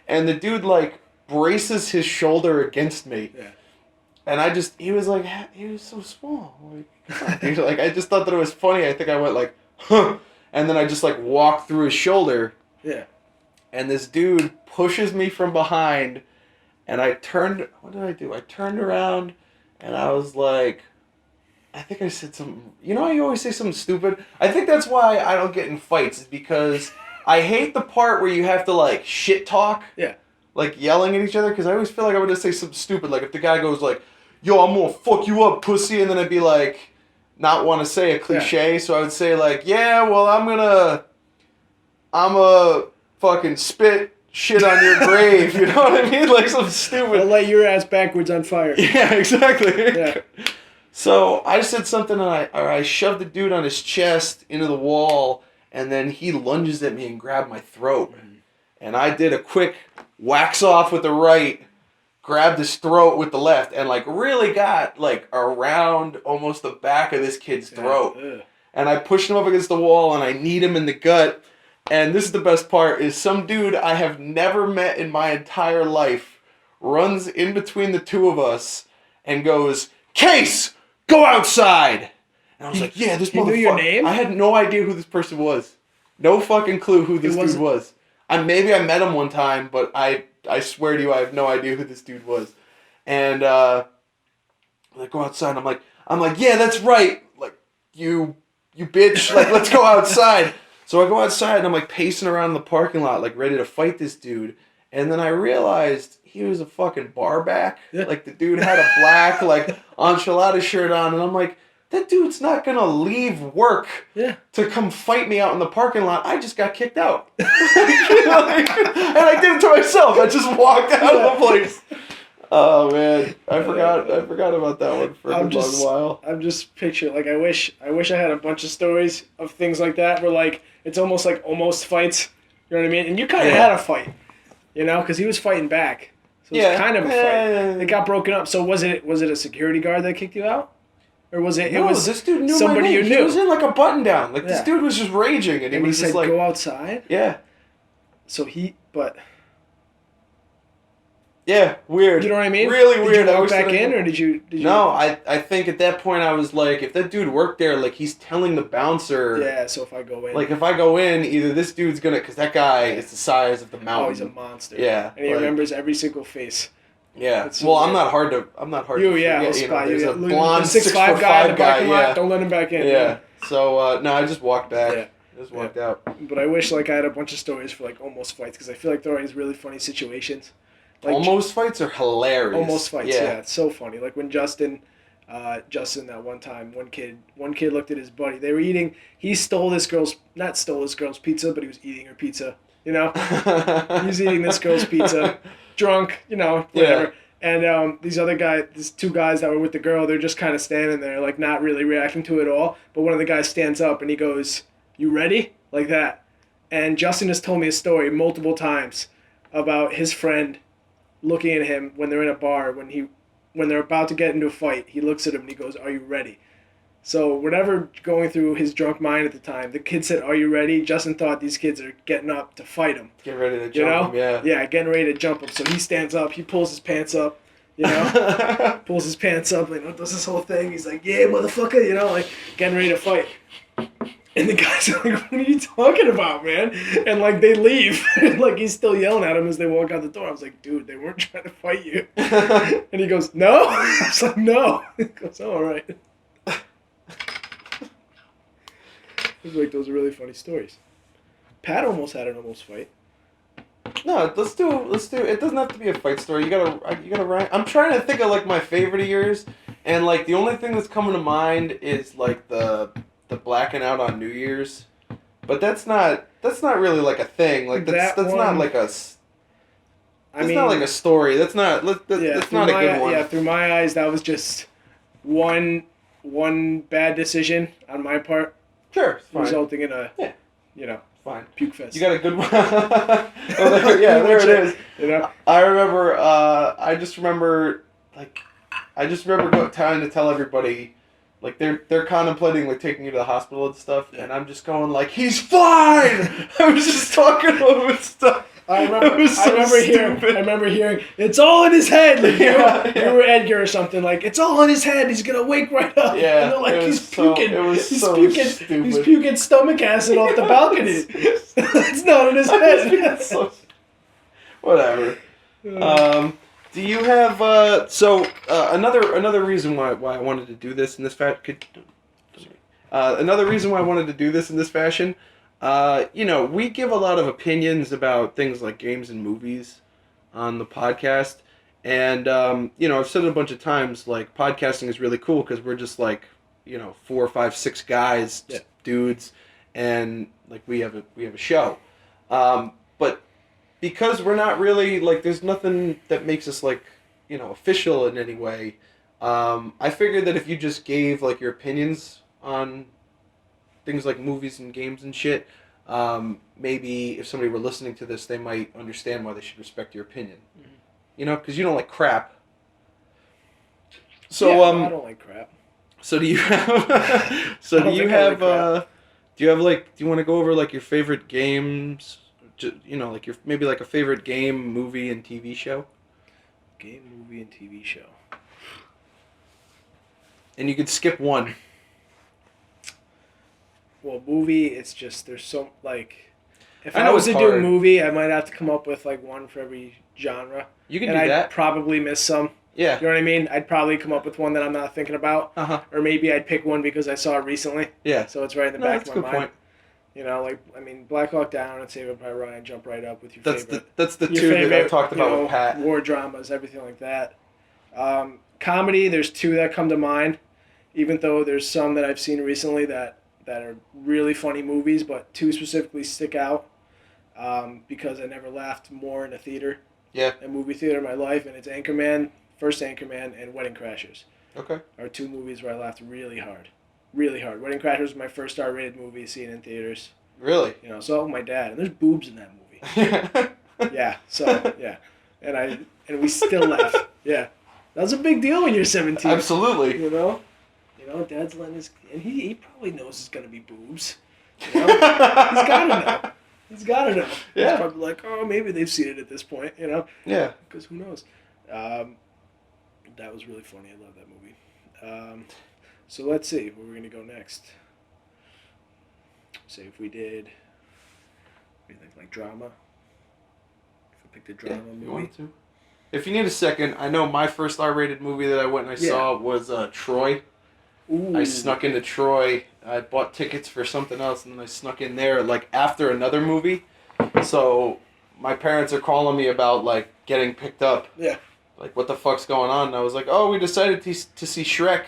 And the dude like braces his shoulder against me. Yeah. And he was so small. Like, dude, like I just thought that it was funny. I think I went like, huh, and then I just like walked through his shoulder. Yeah. And this dude pushes me from behind, and I turned. What did I do? I turned around, and I was like, I think I said something. You always say something stupid. I think that's why I don't get in fights, is because I hate the part where you have to like shit talk. Yeah. Like yelling at each other, because I always feel like I would just say something stupid. Like if the guy goes like, "Yo, I'm gonna fuck you up, pussy," and then I'd be like, not want to say a cliche, so I would say like, "Yeah, well, I'm a fucking spit shit on your grave," you know what I mean? Like something stupid. I'll light your ass backwards on fire. Yeah, exactly. Yeah. So I said something, and I shoved the dude on his chest into the wall, and then he lunges at me and grabbed my throat. And I did a quick wax off with the right, grabbed his throat with the left, and like really got like around almost the back of this kid's throat. Yeah. And I pushed him up against the wall, and I kneed him in the gut. And this is the best part, is some dude I have never met in my entire life runs in between the two of us and goes, "Case, go outside!" And I was like, yeah, this motherfucker. He knew your name? I had no idea who this person was. No fucking clue who this dude was. Maybe I met him one time, but I swear to you, I have no idea who this dude was. And I'm like, "Go outside." And I'm like, "Yeah, that's right. Like, you bitch. Like, let's go outside." So I go outside, and I'm like pacing around the parking lot, like ready to fight this dude. And then I realized he was a fucking barback. Yeah. Like the dude had a black like enchilada shirt on, and I'm like, that dude's not gonna leave work to come fight me out in the parking lot. I just got kicked out. And I did it to myself. I just walked out of the place. Oh man, I forgot about that one for a long while. I'm just picturing, like, I wish I had a bunch of stories of things like that where like it's almost like almost fights. You know what I mean? And you kind of had a fight, because he was fighting back. So it was kind of a fight. It got broken up. So was it a security guard that kicked you out? Or was it? No, it was this dude knew somebody my name. you knew. He was in like a button down. Like this dude was just raging, and he was said, just like, "Go outside." Yeah. So yeah, weird. You know what I mean? Really weird. Did you walk back in, or did you? No, I think at that point I was like, if that dude worked there, like he's telling the bouncer. Yeah. So if I go in. Like if I go in, either this dude's gonna, because that guy is the size of the mountain. Oh, he's a monster. Yeah. And he remembers every single face. Yeah. Well, I'm not hard to. There's a blonde 6'5" guy in the guy. parking lot. Don't let him back in. Yeah. So no, I just walked back. Yeah. Just walked out. But I wish like I had a bunch of stories for like almost fights, because I feel like they're always really funny situations. Like, almost fights are hilarious. Almost fights, yeah. It's so funny. Like when Justin that one time, one kid looked at his buddy. They were eating. He not stole this girl's pizza, but he was eating her pizza. You know, he was eating this girl's pizza, drunk. You know, whatever. Yeah. And these two guys that were with the girl, they're just kind of standing there, like not really reacting to it at all. But one of the guys stands up and he goes, "You ready?" Like that. And Justin has told me a story multiple times about his friend looking at him when they're in a bar, when they're about to get into a fight. He looks at him and he goes, "Are you ready?" So whatever going through his drunk mind at the time, the kid said, "Are you ready?" Justin thought these kids are getting up to fight him. Get ready to jump him, yeah. Yeah, getting ready to jump him. So he stands up, he pulls his pants up, you know, pulls his pants up, like, does this whole thing. He's like, "Yeah, motherfucker," you know, like getting ready to fight. And the guys are like, "What are you talking about, man?" And like they leave. Like he's still yelling at him as they walk out the door. I was like, "Dude, they weren't trying to fight you." And he goes, "No?" I was like, "No." He goes, "Oh, all right." It was like, those are really funny stories. Pat almost had an almost fight. No, let's do. It doesn't have to be a fight story. You gotta write. I'm trying to think of like my favorite of yours, and like the only thing that's coming to mind is like the blacking out on New Year's, but that's not really like a thing. Like that's not like a. It's not like a story. That's not a good one. Yeah, through my eyes, that was just one bad decision on my part. Sure, resulting in a, fine puke fest. You got a good one. There it is. You know? I remember. I just remember trying to tell everybody, like they're contemplating like taking you to the hospital and stuff, and I'm just going like, "He's fine." I was just talking about his stuff. I remember hearing, "It's all in his head." Like, you were Edgar or something. Like, "It's all in his head. He's gonna wake right up." Yeah, and they're like, "He's puking. Stupid. He's puking stomach acid off the balcony." It's not in his head. Whatever. Do you have another reason why I wanted to do this in this another reason why I wanted to do this in this fashion? We give a lot of opinions about things like games and movies on the podcast. And, I've said it a bunch of times, like, podcasting is really cool because we're just, like, 4, 5, 6 guys, dudes, and, like, we have a show. But because we're not really, like, there's nothing that makes us, like, official in any way, I figured that if you just gave, like, your opinions on things like movies and games and shit, maybe if somebody were listening to this, they might understand why they should respect your opinion. Mm-hmm. Because you don't like crap. So I don't like crap. So do you have? Do you want to go over like your favorite games? Like maybe like a favorite game, movie, and TV show. Game, movie, and TV show. And you could skip one. Well, movie, it's just, there's so, like, if I was to do a movie, I might have to come up with, like, one for every genre. You can do that. I'd probably miss some. Yeah. You know what I mean? I'd probably come up with one that I'm not thinking about. Uh-huh. Or maybe I'd pick one because I saw it recently. Yeah. So it's right in the back of my mind. Point. Black Hawk Down and Saving Private Ryan jump right up with your favorite. That's the two that I've talked about with Pat. War dramas, everything like that. Comedy, there's 2 that come to mind, even though there's some that I've seen recently that are really funny movies, but 2 specifically stick out because I never laughed more in a movie theater in my life, and it's First Anchorman, and Wedding Crashers. Okay. Are 2 movies where I laughed really hard. Really hard. Wedding Crashers was my first R-rated movie seen in theaters. Really? So my dad, and there's boobs in that movie. Yeah, so, yeah. And we still laugh. Yeah. That was a big deal when you're 17. Absolutely. Dad's letting and he probably knows it's gonna be boobs. He's gotta know. Yeah. He's probably like, oh, maybe they've seen it at this point, Yeah. Because who knows? That was really funny. I love that movie. So let's see where we're gonna go next. Say if we did, what do you think, like drama? If I picked a drama movie. You want to? If you need a second, I know my first R-rated movie that I went and I saw was Troy. Ooh. I snuck into Troy. I bought tickets for something else, and then I snuck in there like after another movie. So my parents are calling me about like getting picked up. Yeah. Like, what the fuck's going on? And I was like, oh, we decided to see Shrek.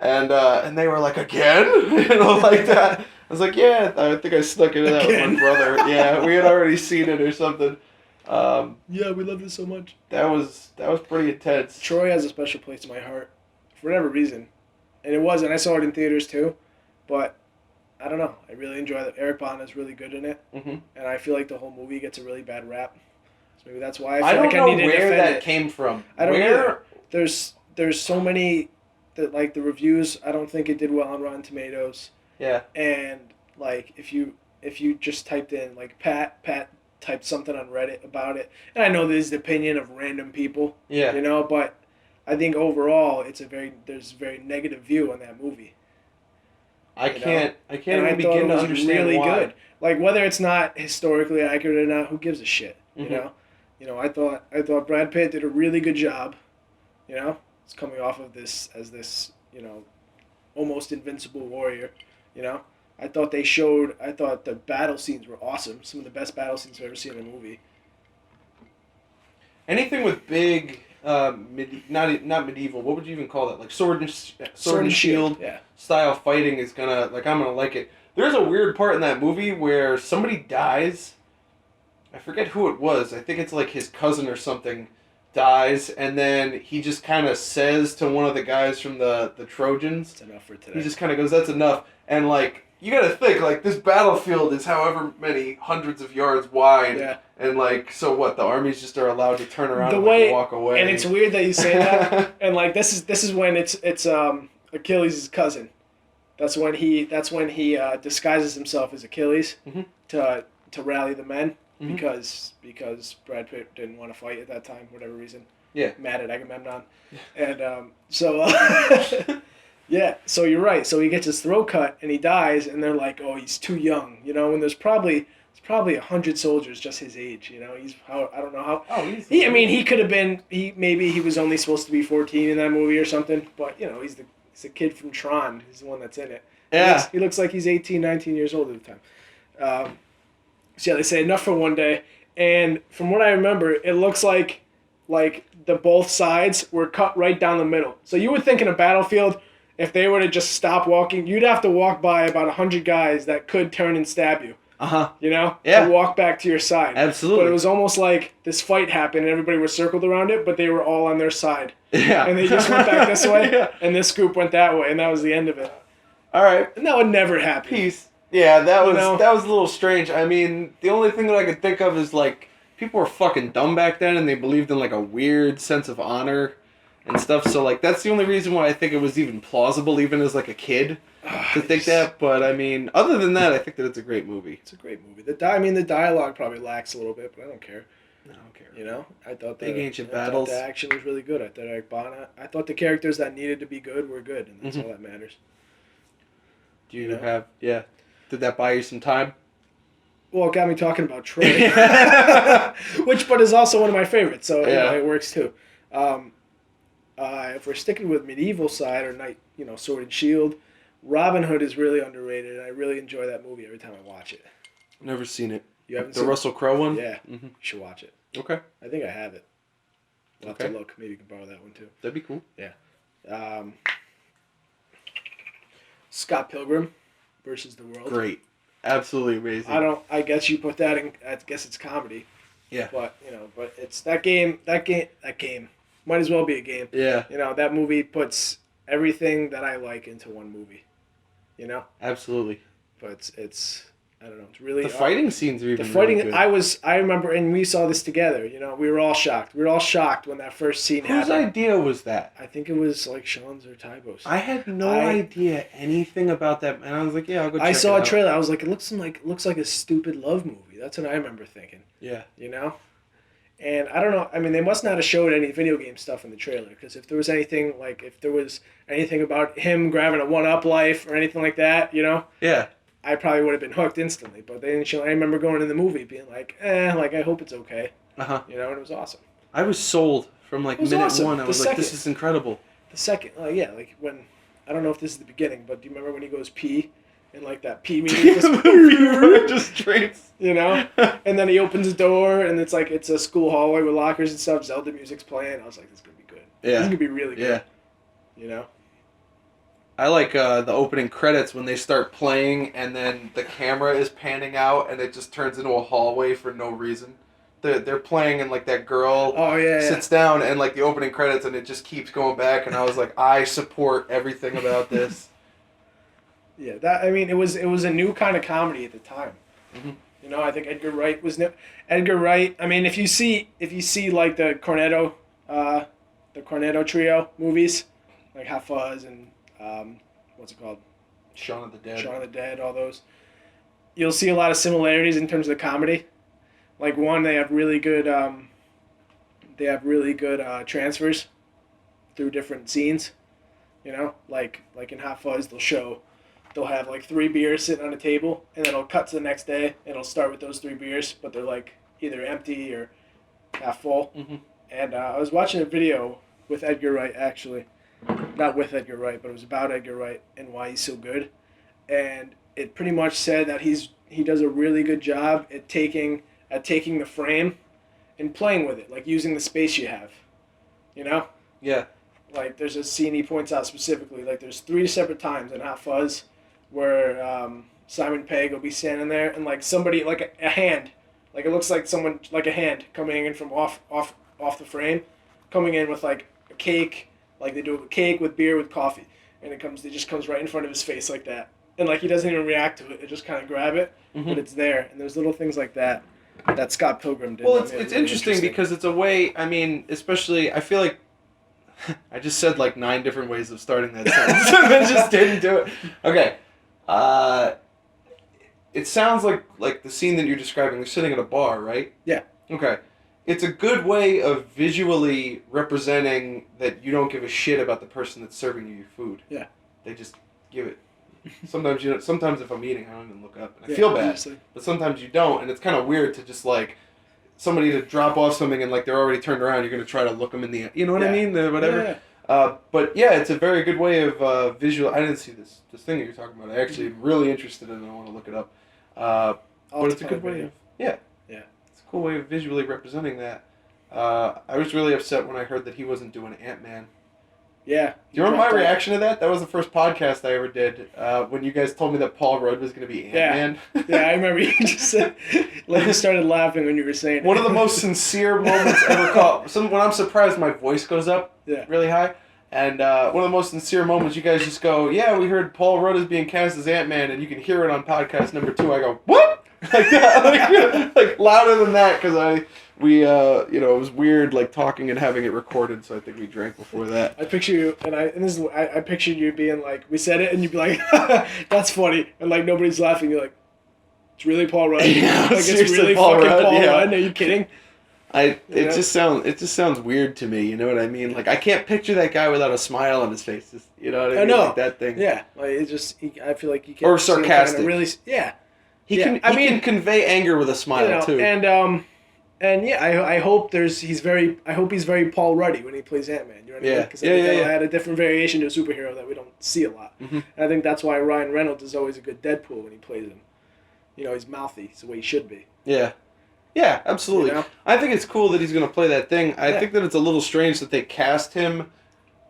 And they were like, again? Like that. I was like, yeah, I think I snuck into that with my brother. Yeah, we had already seen it or something. Yeah, we love this so much. That was pretty intense. Troy has a special place in my heart for whatever reason. And it was, and I saw it in theaters too. But I don't know. I really enjoy it. Eric Bana's really good in it. Mm-hmm. And I feel like the whole movie gets a really bad rap. So maybe that's why I feel like I need to defend it. I don't know where that came from. I don't know. There's so many that like the reviews. I don't think it did well on Rotten Tomatoes. Yeah. And like if you just typed in like Pat typed something on Reddit about it, and I know this is the opinion of random people. Yeah. You know, but I think overall there's a very negative view on that movie. I can't even begin to understand really why. Good. Like whether it's not historically accurate or not, who gives a shit? Mm-hmm. You know. I thought Brad Pitt did a really good job. You know, it's coming off of this as this almost invincible warrior. You know, I thought the battle scenes were awesome. Some of the best battle scenes I've ever seen in a movie. Anything with big. Not medieval. What would you even call that? Like sword and shield style fighting is I'm gonna like it. There's a weird part in that movie where somebody dies. I forget who it was. I think it's like his cousin or something dies, and then he just kind of says to one of the guys from the Trojans, "That's enough for today." He just kind of goes, "That's enough," and like. You gotta think, like, this battlefield is however many hundreds of yards wide. Yeah. And, like, so what? The armies just are allowed to turn around and walk away. And it's weird that you say that. And, like, this is when it's Achilles' cousin. That's when he disguises himself as Achilles to rally the men because Brad Pitt didn't want to fight at that time, for whatever reason. Yeah. Mad at Agamemnon. And yeah, so you're right. So he gets his throat cut and he dies, and they're like, "Oh, he's too young," And there's probably 100 soldiers just his age. I don't know how. Oh, he could have been. Maybe he was only supposed to be 14 in that movie or something. But he's the kid from Tron. He's the one that's in it. Yeah, he looks like he's 18, 19 years old at the time. So yeah, they say enough for one day, and from what I remember, it looks like the both sides were cut right down the middle. So you would think in a battlefield. If they were to just stop walking, you'd have to walk by about 100 guys that could turn and stab you. Uh-huh. Yeah. To walk back to your side. Absolutely. But it was almost like this fight happened and everybody was circled around it, but they were all on their side. Yeah. And they just went back this way, and this group went that way, and that was the end of it. All right. And that would never happen. Peace. Yeah, that was a little strange. I mean, the only thing that I could think of is, like, people were fucking dumb back then, and they believed in, like, a weird sense of honor. And stuff, so like that's the only reason why I think it was even plausible, even as like a kid, to think that. But I mean, other than that, I think that it's a great movie. It's a great movie. The dialogue probably lacks a little bit, but I don't care. I don't care. I thought big ancient battles. The action was really good. I thought Eric Bana. I thought the characters that needed to be good were good, and that's all that matters. Do you have? Yeah. Did that buy you some time? Well, it got me talking about Troy, but is also one of my favorites. So it works too. If we're sticking with medieval side or knight, sword and shield, Robin Hood is really underrated, and I really enjoy that movie every time I watch it. Never seen it. You haven't seen the Russell Crowe one? Yeah, you should watch it. Okay. I think I have it. We'll have to look. Maybe you can borrow that one too. That'd be cool. Yeah. Scott Pilgrim versus the World. Great. Absolutely amazing. I guess you put that in. I guess it's comedy. Yeah. But it's that game. Might as well be a game. Yeah. That movie puts everything that I like into one movie. Absolutely. But it's I don't know. It's really the fighting scenes are even the fighting. Really good. I remember, and we saw this together. We were all shocked. We were all shocked when that first scene happened. Whose idea was that? I think it was like Sean's or Tybo's. I had no idea anything about that, and I was like, "Yeah, I'll go." I saw a trailer. I was like, "It looks like a stupid love movie." That's what I remember thinking. Yeah. And I don't know. I mean, they must not have showed any video game stuff in the trailer, because if there was anything about him grabbing a 1-up life or anything like that, Yeah. I probably would have been hooked instantly. But they didn't show. I remember going in the movie being like, I hope it's okay. Uh-huh. And it was awesome. I was sold from minute one. I was like, this is incredible. The second, when I don't know if this is the beginning, but do you remember when he goes pee and like that P meter just straight. you know. And then he opens the door, and it's like it's a school hallway with lockers and stuff. Zelda music's playing. I was like, this is gonna be good. Yeah, this is gonna be really good. Yeah, you know. I like the opening credits when they start playing, and then the camera is panning out, and it just turns into a hallway for no reason. They're playing, and like that girl sits down, and like the opening credits, and it just keeps going back, and I was like, I support everything about this. Yeah, it was a new kind of comedy at the time. Mm-hmm. You know, I think Edgar Wright was new. Edgar Wright. I mean, if you see like the Cornetto trio movies, like Hot Fuzz and what's it called? Shaun of the Dead. Shaun of the Dead, all those. You'll see a lot of similarities in terms of the comedy. Like one, they have really good transfers through different scenes. You know, like in Hot Fuzz, they'll have like 3 beers sitting on a table, and then it'll cut to the next day, and it'll start with those 3 beers, but they're like either empty or half full. Mm-hmm. And I was watching a video with Edgar Wright, actually. Not with Edgar Wright, but it was about Edgar Wright and why he's so good. And it pretty much said that he does a really good job at taking the frame and playing with it, like using the space you have. You know? Yeah. Like there's a scene he points out specifically, like there's 3 separate times in Hot Fuzz where Simon Pegg will be standing there and like somebody, like a hand, like it looks like someone, like a hand coming in from off the frame, coming in with like a cake, like they do a cake with beer with coffee, and it just comes right in front of his face like that, and like he doesn't even react to it, they just kind of grab it, but it's there, and there's little things like that Scott Pilgrim did. Well, it's really interesting because it's a way, I mean, especially, I feel like I just said like 9 different ways of starting that sentence and then just didn't do it. Okay. It sounds like the scene that you're describing, they're sitting at a bar, right? Yeah. Okay. It's a good way of visually representing that you don't give a shit about the person that's serving you your food. Yeah. They just give it. Sometimes sometimes if I'm eating, I don't even look up. And I feel bad. Obviously. But sometimes you don't, and it's kind of weird to just like somebody to drop off something and like they're already turned around, you're going to try to look them in the, you know what I mean? Whatever. Yeah. But yeah, it's a very good way of visual. I didn't see this thing that you're talking about. I actually am really interested in it. I want to look it up. But it's a good way of, yeah. It's a cool way of visually representing that. I was really upset when I heard that he wasn't doing Ant-Man. Yeah. Do you remember my reaction to that? That was the first podcast I ever did, when you guys told me that Paul Rudd was going to be Ant-Man. Yeah, I remember you just said, like you started laughing when you were saying it. One of the most sincere moments ever caught. When I'm surprised, my voice goes up really high. And one of the most sincere moments, you guys just go, yeah, we heard Paul Rudd is being cast as Ant-Man, and you can hear it on podcast number 2. I go, what? Like that, like louder than that, because it was weird, like talking and having it recorded. So I think we drank before that. I picture you, I pictured you being like, we said it, and you'd be like, that's funny, and like nobody's laughing. You're like, it's really Paul Rudd. Yeah, like it's really Paul Rudd. Are you kidding? It just sounds weird to me. You know what I mean? Like I can't picture that guy without a smile on his face. Just, you know what I mean? I know. Like that thing. Yeah, like it just. I feel like you can. Or sarcastic. Kind of really, yeah. He can convey anger with a smile too. And yeah, I hope he's very Paul Ruddy when he plays Ant-Man. You know what I mean? Because I think that'll add a different variation to a superhero that we don't see a lot. Mm-hmm. And I think that's why Ryan Reynolds is always a good Deadpool when he plays him. You know, he's mouthy. It's the way he should be. Yeah. Yeah, absolutely. You know? I think it's cool that he's going to play that thing. I think that it's a little strange that they cast him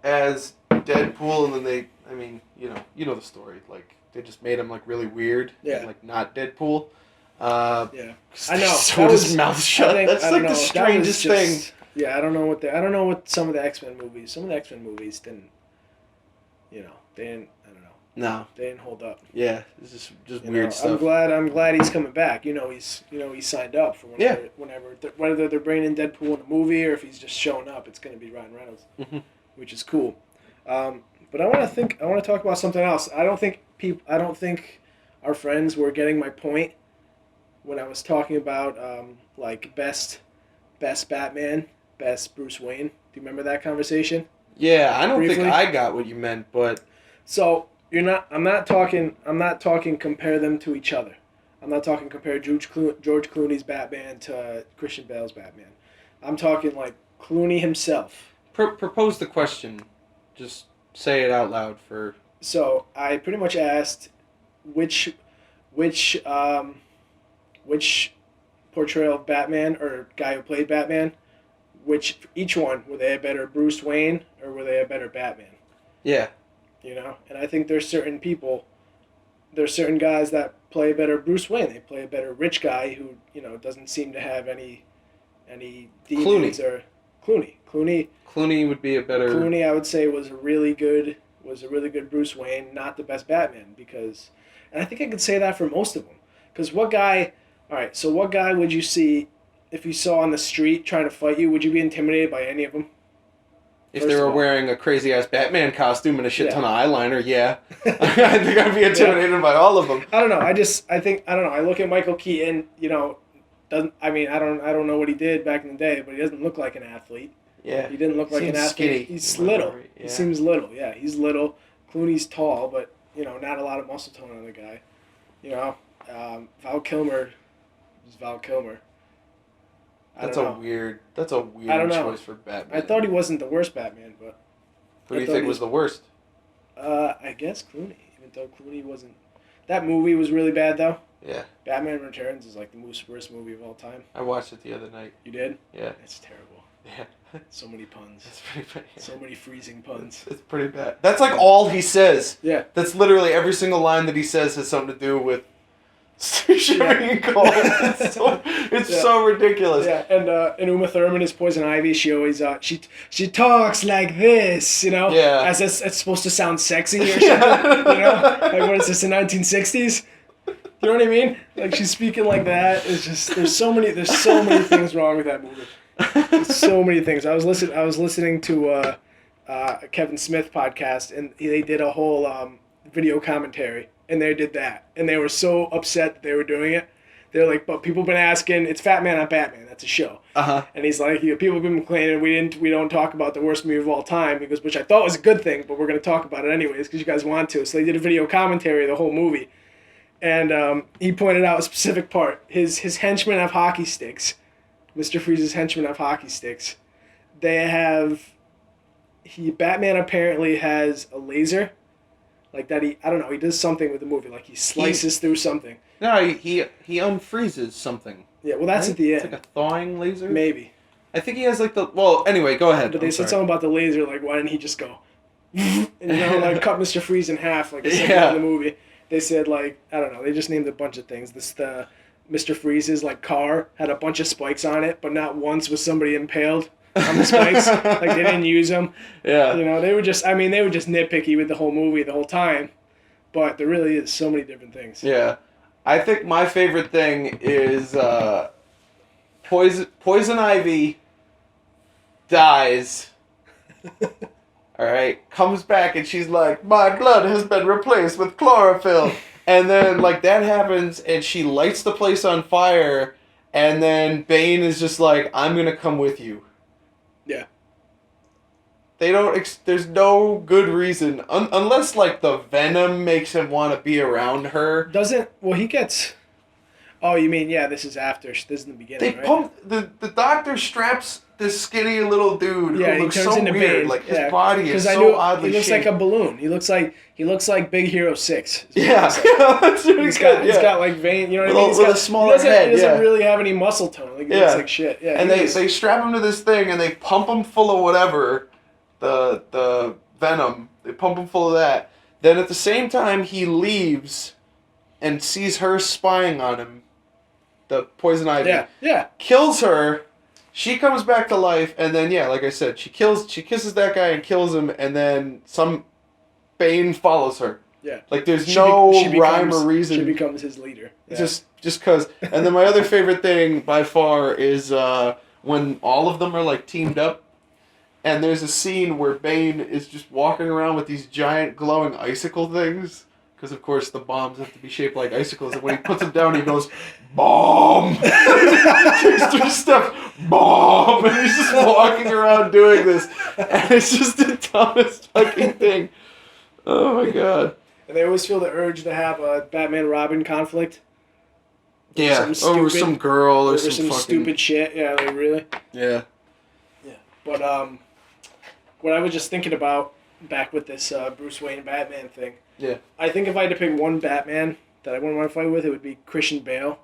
as Deadpool, and then you know the story. Like, they just made him, like, really weird. Yeah. And, like, not Deadpool. Yeah. I know. Sewed his mouth shut. That's like the strangest thing. Yeah, I don't know what some of the X-Men movies. Some of the X-Men movies didn't. I don't know. No. They didn't hold up. Yeah, it's just weird stuff. I'm glad he's coming back. He's signed up for whether they're bringing in Deadpool in a movie or if he's just showing up, it's going to be Ryan Reynolds, which is cool. But I want to talk about something else. I don't think our friends were getting my point when I was talking about like best Batman, best Bruce Wayne. Do you remember that conversation? Yeah, I don't Briefly? think I got what you meant, but so I'm not talking compare them to each other. I'm not talking compare George Clooney's Batman to Christian Bale's Batman. I'm talking like Clooney himself. Propose the question. Just say it out loud for. So I pretty much asked, which portrayal of Batman or guy who played Batman, each one, were they a better Bruce Wayne or were they a better Batman? Yeah. You know, and I think there's certain guys that play a better Bruce Wayne. They play a better rich guy who, you know, doesn't seem to have any demons. Or Clooney would be a better. Clooney, I would say, was a really good Bruce Wayne, not the best Batman, because, and I think I could say that for most of them. Because what guy would you see if you saw on the street trying to fight you? Would you be intimidated by any of them? If they were wearing a crazy ass Batman costume and a shit ton of eyeliner, yeah, I think I'd be intimidated by all of them. I don't know. I don't know. I look at Michael Keaton. You know, I don't know what he did back in the day, but he doesn't look like an athlete. Yeah, he didn't look like an athlete. Skinny. He's little. Yeah. He seems little. Yeah, he's little. Clooney's tall, but you know, not a lot of muscle tone on the guy. You know, Val Kilmer is Val Kilmer. That's a weird choice for Batman. I thought he wasn't the worst Batman, but who do you think was the worst? I guess Clooney, even though Clooney wasn't. That movie was really bad, though. Yeah. Batman Returns is like the worst movie of all time. I watched it the other night. You did? Yeah. It's terrible. Yeah. So many puns. It's pretty bad. Yeah. So many freezing puns. It's pretty bad. That's like all he says. Yeah. That's literally every single line that he says has something to do with shivering cold. It's so ridiculous. Yeah, and Uma Thurman is Poison Ivy. She always she talks like this, you know. Yeah. As it's supposed to sound sexy or something. You know, like what is this, the 1960s? You know what I mean? Like she's speaking like that. It's just there's so many things wrong with that movie. There's so many things. I was listening to a Kevin Smith podcast, and they did a whole video commentary. And they did that. And they were so upset that they were doing it. They're like, but people have been asking, it's Fat Man, not Batman. That's a show. Uh-huh. And he's like, people have been complaining we don't talk about the worst movie of all time. He goes, which I thought was a good thing, but we're going to talk about it anyways because you guys want to. So they did a video commentary of the whole movie. And he pointed out a specific part. His henchmen have hockey sticks. Mr. Freeze's henchmen have hockey sticks. Batman apparently has a laser. Like that he does something with the movie. Like he slices through something. No, he unfreezes something. Yeah, well that's at the end. It's like a thawing laser? Maybe. I think he has like the... Well, anyway, go ahead. But they said something about the laser, like why didn't he just go... and like cut Mr. Freeze in half like in the movie. They said like, I don't know, they just named a bunch of things. The Mr. Freeze's like car had a bunch of spikes on it, but not once was somebody impaled on the spikes. Like they didn't use them. Yeah. You know, they were just nitpicky with the whole movie the whole time. But there really is so many different things. Yeah. I think my favorite thing is Poison Ivy dies. Alright, comes back and she's like, my blood has been replaced with chlorophyll. And then like that happens and she lights the place on fire and then Bane is just like, I'm gonna come with you. Yeah. They don't. There's no good reason unless like the venom makes him want to be around her. He gets. Oh, you mean this is after. This is in the beginning. They right? pump the doctor straps this skinny little dude who looks so weird. Bane. Like his body is so oddly shaped. He looks like a balloon. He looks like Big Hero 6. Yeah, that's really he's good. He's got like vein. You know what I mean? With a smaller head. He doesn't really have any muscle tone. Like, he looks like shit. Yeah. And they strap him to this thing and they pump him full of whatever. The venom. They pump him full of that. Then at the same time he leaves and sees her spying on him. The Poison Ivy. Yeah. Kills her. She comes back to life and then like I said, she kisses that guy and kills him and then some Bane follows her. Yeah. Like there's no rhyme or reason. She becomes his leader. Yeah. Just cause. And then my other favorite thing by far is when all of them are like teamed up. And there's a scene where Bane is just walking around with these giant glowing icicle things. Because, of course, the bombs have to be shaped like icicles. And when he puts them down, he goes, bomb! Takes 3 steps, bomb! And he's just walking around doing this. And it's just the dumbest fucking thing. Oh, my God. And they always feel the urge to have a Batman-Robin conflict. Yeah, over some girl or some fucking... stupid shit. Yeah, like really. Yeah. Yeah. But, what I was just thinking about back with this Bruce Wayne Batman thing. Yeah. I think if I had to pick one Batman that I wouldn't want to fight with, it would be Christian Bale.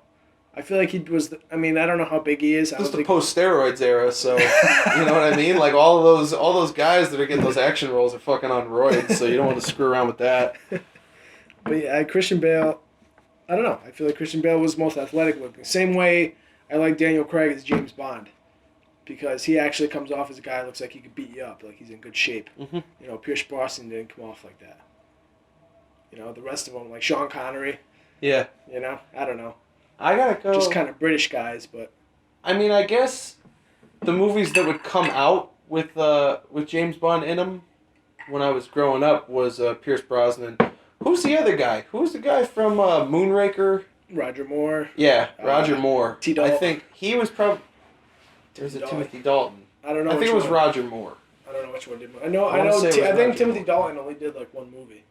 I feel like he was. I mean, I don't know how big he is. Just the post steroids era, so you know what I mean. Like all those guys that are getting those action roles are fucking on roids, so you don't want to screw around with that. But yeah, Christian Bale. I don't know. I feel like Christian Bale was most athletic looking. Same way I like Daniel Craig as James Bond, because he actually comes off as a guy who looks like he could beat you up, like he's in good shape. Mm-hmm. You know, Pierce Brosnan didn't come off like that. You know, the rest of them, like Sean Connery. Yeah. You know, I don't know. I gotta go. Just kind of British guys, but. I mean, I guess the movies that would come out with James Bond in them when I was growing up was Pierce Brosnan. Who's the other guy? Who's the guy from Moonraker? Roger Moore. Yeah, Roger Moore. T. Dalton. I think he was probably. There's a Timothy Dalton. I don't know. I think it was Roger Moore. I don't know which one did. I know. I think Timothy Dalton only did like one movie.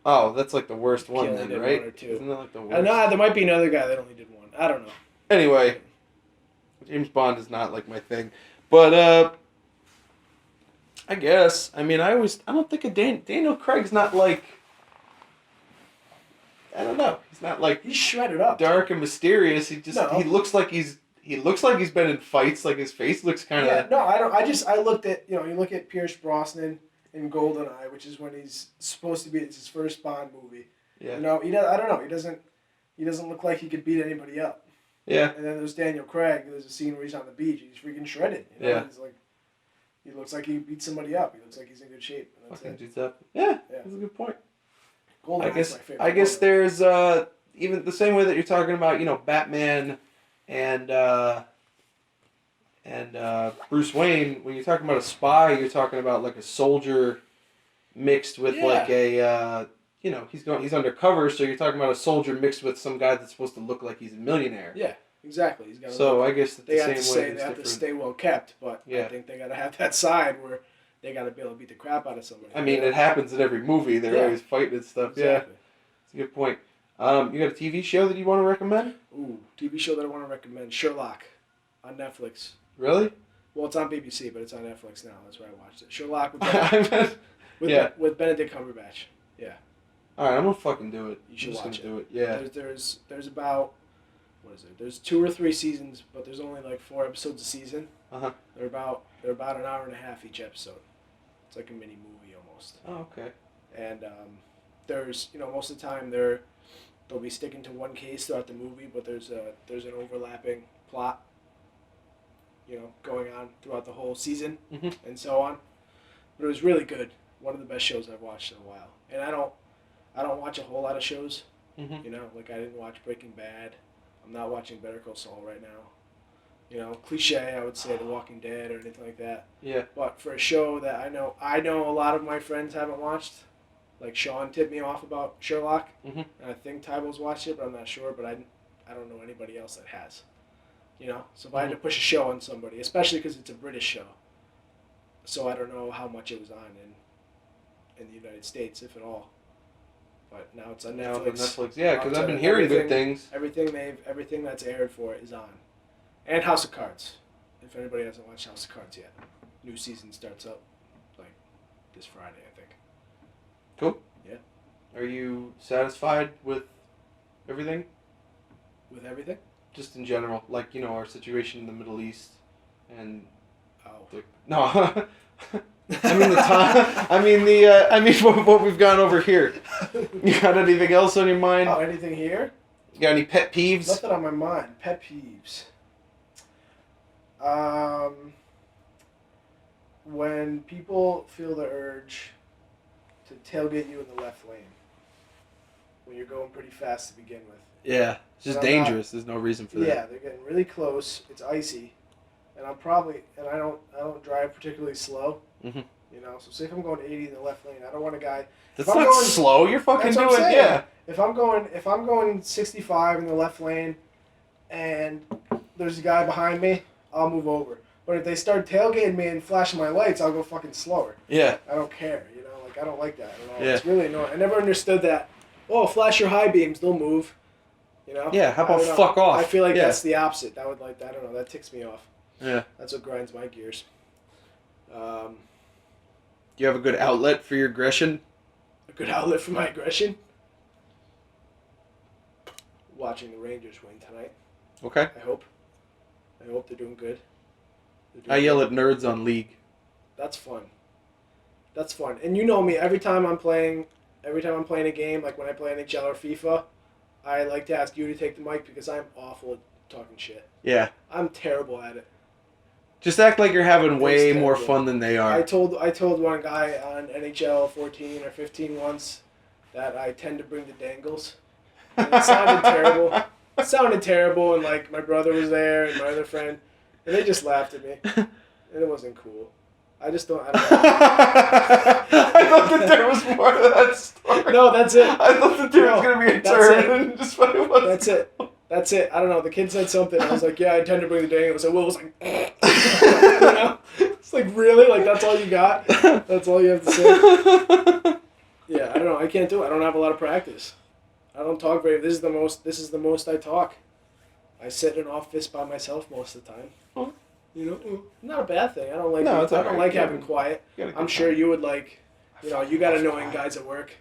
Oh, that's like the worst one He then, only did right? one or two. Isn't that like the worst? No, there might be another guy that only did one. I don't know. Anyway, James Bond is not like my thing, but I guess I mean I don't think of Daniel Craig's not like. I don't know. He's not like He's shredded up. dark and mysterious. He looks like he's been in fights. Like his face looks kind of. Yeah, no, I don't. I looked at you look at Pierce Brosnan in GoldenEye, which is when he's supposed to be it's his first Bond movie. Yeah. You know, I don't know. He doesn't look like he could beat anybody up. Yeah. And then there's Daniel Craig. There's a scene where he's on the beach. He's freaking shredded. You know? Yeah. He's like, he looks like he beat somebody up. He looks like he's in good shape. And that's Fucking it. dude's up. Yeah, Yeah. that's a good point. GoldenEye's my favorite. I guess there's even the same way that you're talking about, Batman and Bruce Wayne. When you're talking about a spy, you're talking about like a soldier mixed with like a he's undercover, so you're talking about a soldier mixed with some guy that's supposed to look like he's a millionaire. Yeah, exactly. He's got. So I guess that they the have same to way they have to stay well kept, but I think they got to have that side where they got to be able to beat the crap out of somebody. I mean, it happens in every movie. They're always fighting and stuff. Exactly. Yeah, that's a good point. You got a TV show that you want to recommend? Ooh, TV show that I want to recommend: Sherlock, on Netflix. Really? Well, it's on BBC, but it's on Netflix now. That's where I watched it. Sherlock with Benedict Cumberbatch. Yeah. All right, I'm gonna fucking do it. You should watch it. Do it. Yeah. There's about what is it? There's 2 or 3 seasons, but there's only like 4 episodes a season. They're about an hour and a half each episode. It's like a mini movie almost. Oh, okay. And there's most of the time they'll be sticking to one case throughout the movie, but there's an overlapping plot. Going on throughout the whole season and so on. But it was really good. One of the best shows I've watched in a while. And I don't watch a whole lot of shows. Like I didn't watch Breaking Bad. I'm not watching Better Call Saul right now. Cliche, I would say The Walking Dead or anything like that. Yeah. But for a show that I know a lot of my friends haven't watched, like Sean tipped me off about Sherlock, and I think Tybo's watched it, but I'm not sure. But I don't know anybody else that has. So if I had to push a show on somebody, especially because it's a British show, so I don't know how much it was on in the United States, if at all. But now it's on Netflix. Yeah, because I've been hearing good things. Everything that's aired for it is on, and House of Cards. If anybody hasn't watched House of Cards yet, new season starts up like this Friday, I think. Cool. Yeah. Are you satisfied with everything? With everything? Just in general, like our situation in the Middle East, and no. I mean the time. I mean what we've gone over here. You got anything else on your mind? Oh, anything here? You got any pet peeves? Nothing on my mind. Pet peeves. When people feel the urge to tailgate you in the left lane when you're going pretty fast to begin with. Yeah, it's just dangerous. There's no reason for that. Yeah, they're getting really close. It's icy, and I don't drive particularly slow. So say if I'm going 80 in the left lane, I don't want a guy. That's not going slow. You're fucking doing yeah. If I'm going 65 in the left lane, and there's a guy behind me, I'll move over. But if they start tailgating me and flashing my lights, I'll go fucking slower. Yeah. I don't care. Like I don't like that at all. Yeah. It's really annoying. I never understood that. Oh, flash your high beams, they'll move. Yeah, how about fuck off? I feel like that's the opposite. That would I don't know, that ticks me off. Yeah. That's what grinds my gears. Do you have a good outlet for your aggression? A good outlet for my aggression? Watching the Rangers win tonight. Okay. I hope they're doing good. I yell at nerds on League. That's fun. And you know me, every time I'm playing a game, like when I play NHL or FIFA, I like to ask you to take the mic because I'm awful at talking shit. Yeah. I'm terrible at it. Just act like you're having way It's more terrible. fun than they are. I told one guy on NHL 14 or 15 once that I tend to bring the dangles. And it sounded terrible. It sounded terrible, and like my brother was there and my other friend, and they just laughed at me, and it wasn't cool. I don't know. I thought that there was more to that story. No, that's it. I thought that there was going to be a turn, and just what it was. That's it. I don't know. The kid said something. I was like, yeah, I tend to bring the dangles. And Will was like, you know? It's like, really? Like, that's all you got? That's all you have to say? Yeah, I don't know. I can't do it. I don't have a lot of practice. I don't talk very. This is the most I talk. I sit in an office by myself most of the time. Oh. You know, not a bad thing. I don't like. No, I it's all don't right. like having quiet. I'm sure you would like. You know, you got annoying guys at work.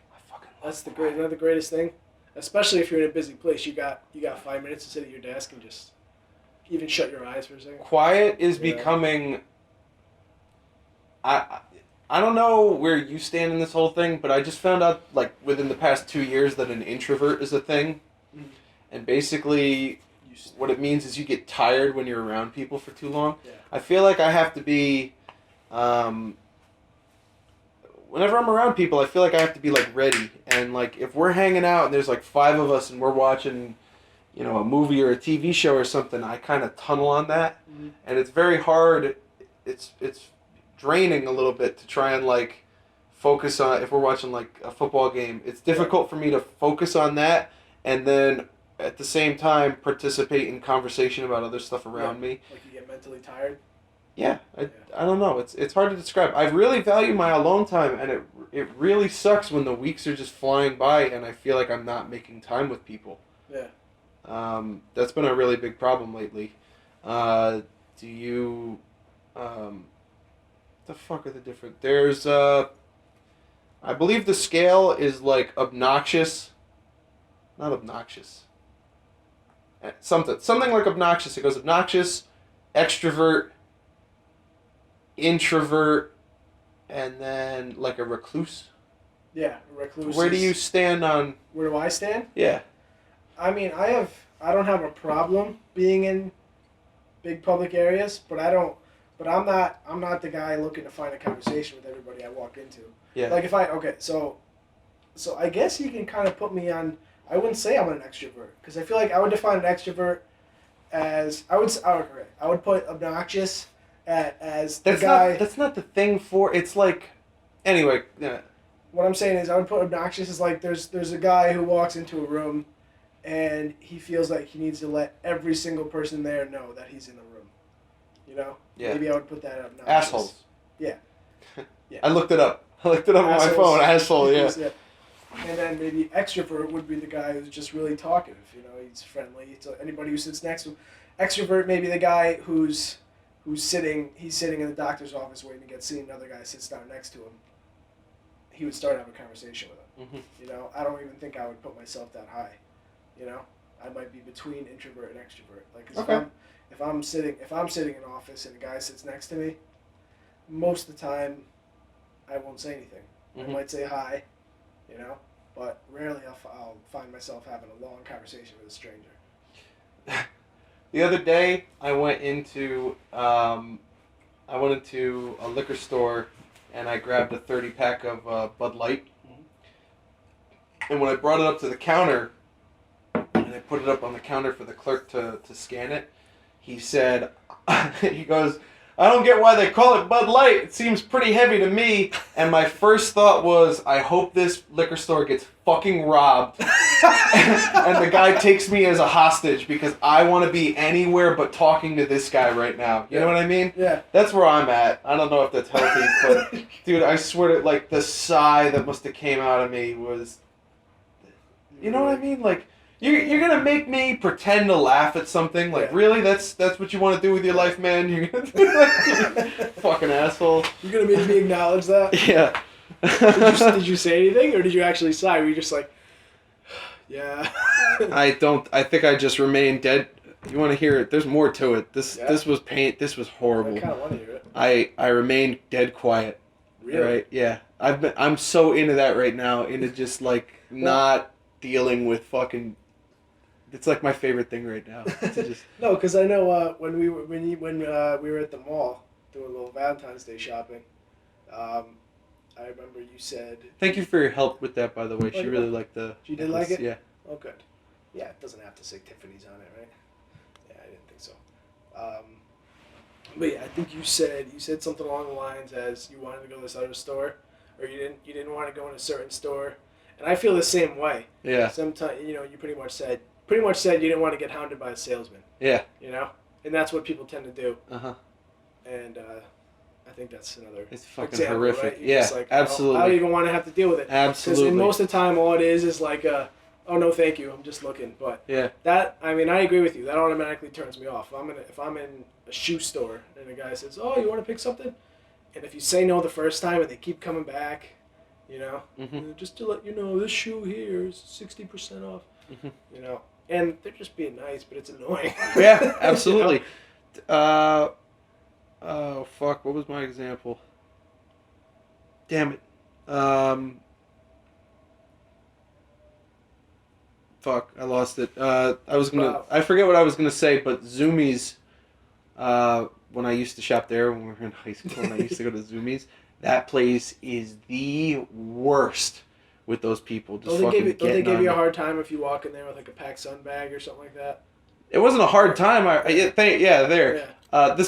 That's not the greatest thing. Especially if you're in a busy place, you got 5 minutes to sit at your desk and just even shut your eyes for a second. Quiet is becoming. I don't know where you stand in this whole thing, but I just found out like within the past 2 years that an introvert is a thing, and basically what it means is you get tired when you're around people for too long. Yeah. I feel like I have to be. Whenever I'm around people, I feel like I have to be like ready, and like if we're hanging out and there's like 5 of us and we're watching, you know, a movie or a TV show or something, I kind of tunnel on that, and it's very hard. It's draining a little bit to try and like focus on, if we're watching like a football game, it's difficult for me to focus on that and then at the same time participate in conversation about other stuff around me. Like you get mentally tired? Yeah, I don't know. It's hard to describe. I really value my alone time, and it really sucks when the weeks are just flying by and I feel like I'm not making time with people. Yeah. That's been a really big problem lately. Do you... the fuck are the different... There's, I believe the scale is like obnoxious. Not obnoxious. Something like obnoxious. It goes obnoxious, extrovert, introvert, and then like a recluse. Yeah, a recluse. Where do you stand on... Where do I stand? Yeah. I mean, I don't have a problem being in big public areas, but I'm not the guy looking to find a conversation with everybody I walk into. Yeah. Like so I guess you can kind of put me on. I wouldn't say I'm an extrovert because I feel like I would define an extrovert as I would put obnoxious as the guy. That's not the thing for. It's like, anyway. Yeah. What I'm saying is I would put obnoxious as like there's a guy who walks into a room, and he feels like he needs to let every single person there know that he's in the room. You know. Yeah. Maybe I would put that up. Assholes. Yeah. Yeah. I looked it up. On my phone. Asshole. Yeah. And then maybe extrovert would be the guy who's just really talkative. You know, he's friendly. So anybody who sits next to him. Extrovert may be the guy who's sitting. He's sitting in the doctor's office waiting to get seen. Another guy sits down next to him. He would start having a conversation with him. Mm-hmm. You know, I don't even think I would put myself that high. You know, I might be between introvert and extrovert. Like, if I'm sitting in an office and a guy sits next to me, most of the time, I won't say anything. Mm-hmm. I might say hi, you know, but rarely I'll find myself having a long conversation with a stranger. The other day, I went into a liquor store and I grabbed a 30-pack of Bud Light. Mm-hmm. And when I brought it up to the counter, and I put it up on the counter for the clerk to scan it, he said, he goes, "I don't get why they call it Bud Light. It seems pretty heavy to me." And my first thought was, I hope this liquor store gets fucking robbed. And the guy takes me as a hostage because I want to be anywhere but talking to this guy right now. You know what I mean? Yeah. That's where I'm at. I don't know if that's healthy, but dude, I swear to, like, the sigh that must have came out of me was, you know what I mean? Like, You're gonna make me pretend to laugh at something? Like, really? That's what you want to do with your life, man? You're gonna fucking asshole. You're gonna make me acknowledge that? Yeah. Did you say anything, or did you actually sigh? Were you just like, yeah? I think I just remained dead. You want to hear it? There's more to it. This was pain. This was horrible. I kind of want to hear it. I remained dead quiet. Really? Right? Yeah. I'm so into that right now. Into just like not dealing with fucking. It's like my favorite thing right now. Just... No, because I know when we were at the mall doing a little Valentine's Day shopping, I remember you said. Thank you for your help with that, by the way. She really liked the. She did like it? Yeah. Oh, good. Yeah, it doesn't have to say Tiffany's on it, right? Yeah, I didn't think so. But yeah, I think you said something along the lines as you wanted to go to this other store, or you didn't want to go in a certain store, and I feel the same way. Yeah. Sometimes you pretty much said you didn't want to get hounded by a salesman. Yeah. And that's what people tend to do. And I think that's another example, horrific. Right? Yeah, like, absolutely. I don't even want to have to deal with it. Absolutely. Because most of the time, all it is like, oh no, thank you, I'm just looking. But that, I agree with you. That automatically turns me off. If I'm in a shoe store and a guy says, "Oh, you want to pick something?" and if you say no the first time and they keep coming back, just to let you know, this shoe here is 60% off. And they're just being nice, but it's annoying. Yeah, absolutely. Oh, fuck. What was my example? Damn it. Fuck. I lost it. I forget what I was gonna say, but Zoomies, when I used to shop there when we were in high school and I used to go to Zoomies, that place is the worst with those people. Just don't they give you a hard time if you walk in there with like a PacSun bag or something like that? It wasn't a hard time. This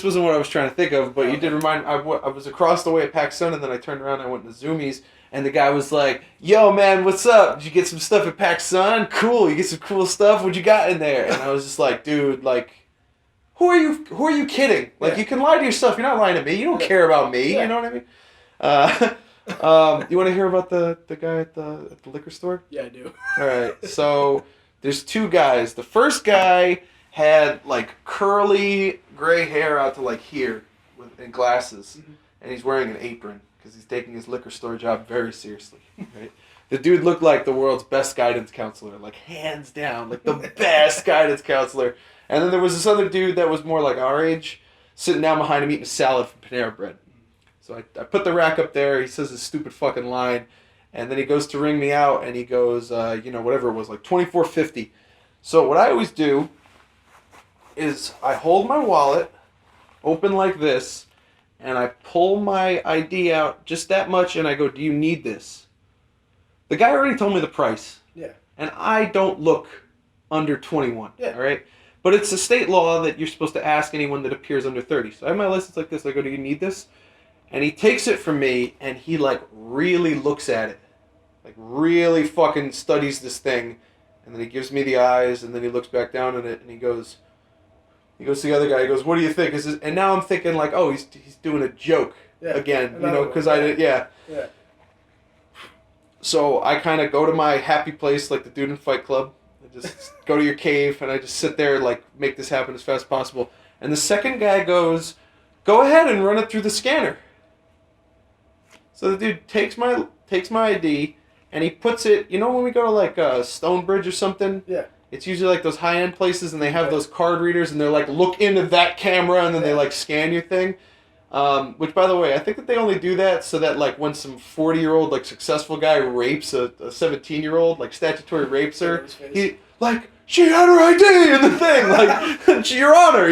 wasn't what I was trying to think of, but you did remind me. I was across the way at PacSun, and then I turned around and I went to Zoomies, and the guy was like, "Yo, man, what's up? Did you get some stuff at PacSun? Cool. You get some cool stuff? What you got in there?" And I was just like, "Dude, like, who are you kidding? Like, you can lie to yourself. You're not lying to me. You don't care about me. You know what I mean?" You want to hear about the guy at the liquor store? Yeah, I do. All right. So there's two guys. The first guy had like curly gray hair out to like here and glasses, and he's wearing an apron because he's taking his liquor store job very seriously. Right? The dude looked like the world's best guidance counselor, like hands down, like the best guidance counselor. And then there was this other dude that was more like our age, sitting down behind him eating a salad from Panera Bread. So I put the rack up there. He says his stupid fucking line, and then he goes to ring me out, and he goes, whatever it was, like $24.50. So what I always do is I hold my wallet open like this, and I pull my ID out just that much, and I go, "Do you need this?" The guy already told me the price. Yeah. And I don't look under 21. Yeah. All right? But it's a state law that you're supposed to ask anyone that appears under 30. So I have my license like this. I go, "Do you need this?" And he takes it from me, and he, like, really looks at it. Like, really fucking studies this thing. And then he gives me the eyes, and then he looks back down at it, and he goes to the other guy, he goes, "What do you think?" And now I'm thinking, like, oh, he's doing a joke again, because Yeah. So I kind of go to my happy place, like the dude in Fight Club. I just go to your cave, and I just sit there, like, make this happen as fast as possible. And the second guy goes, "Go ahead and run it through the scanner." So the dude takes my ID, and he puts it, when we go to, like, Stonebridge or something? Yeah. It's usually, like, those high-end places, and they have those card readers, and they're like, look into that camera, and then they, like, scan your thing. Which, by the way, I think that they only do that so that, like, when some 40-year-old, like, successful guy rapes a 17-year-old, like, statutory rapes her, he, like, "She had her ID in the thing!" Like, "Your Honor,"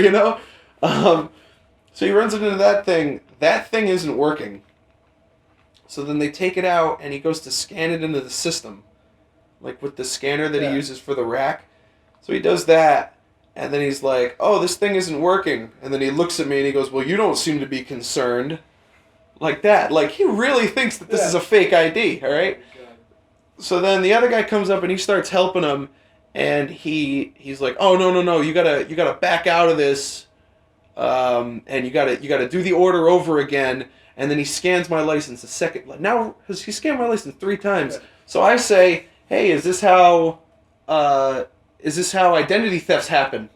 So he runs into that thing. That thing isn't working. So then they take it out, and he goes to scan it into the system, like with the scanner that he uses for the rack. So he does that, and then he's like, "Oh, this thing isn't working." And then he looks at me, and he goes, "Well, you don't seem to be concerned." Like that. Like, he really thinks that this is a fake ID, all right? So then the other guy comes up, and he starts helping him, and he's like, "Oh, no, you gotta back out of this, and you gotta do the order over again." And then he scans my license a second. Now, he scanned my license 3 times. So I say, "Hey, is this how is this how identity thefts happen?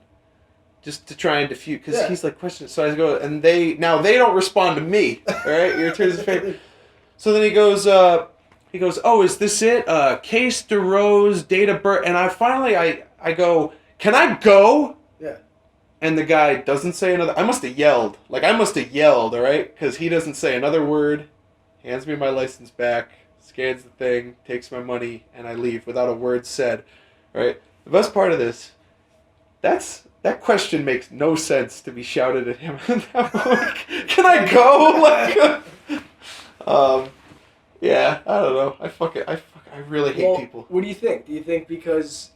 Just to try and defuse, because he's like questioning. So I go, and they don't respond to me. All right, your turn is fair. So then he goes, oh, is this it? Case DeRose, date of birth, and I go, can I go? Yeah. And the guy doesn't say another. I must have yelled, all right, because he doesn't say another word. Hands me my license back, scans the thing, takes my money, and I leave without a word said. Right. The best part of this, that question makes no sense to be shouted at him. Like, can I go? Like, yeah, I don't know. I really hate people. What do you think? Do you think because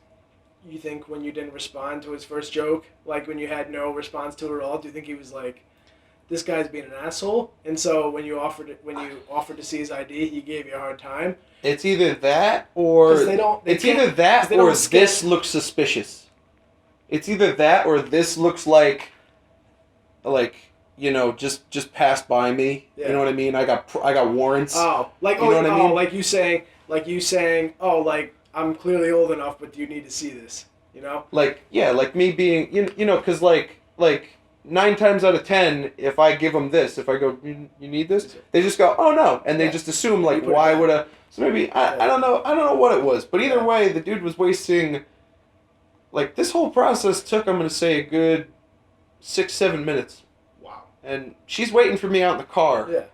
you think when you didn't respond to his first joke, like when you had no response to it at all, do you think he was like, this guy's being an asshole? And so when you offered to see his ID, he gave you a hard time? It's either that or this looks suspicious. It's either that or this looks like just passed by me. Yeah. You know what I mean? I got warrants. Oh, what I mean? Like you saying, oh, like I'm clearly old enough, but do you need to see this? You know? Like me being, because like 9 times out of 10, if I give them this, if I go, you need this, they just go, oh no, and they just assume like, why would I? So maybe I don't know what it was, but either way, the dude was wasting. Like this whole process took, I'm gonna say, a good 6-7 minutes. Wow. And she's waiting for me out in the car. Yeah.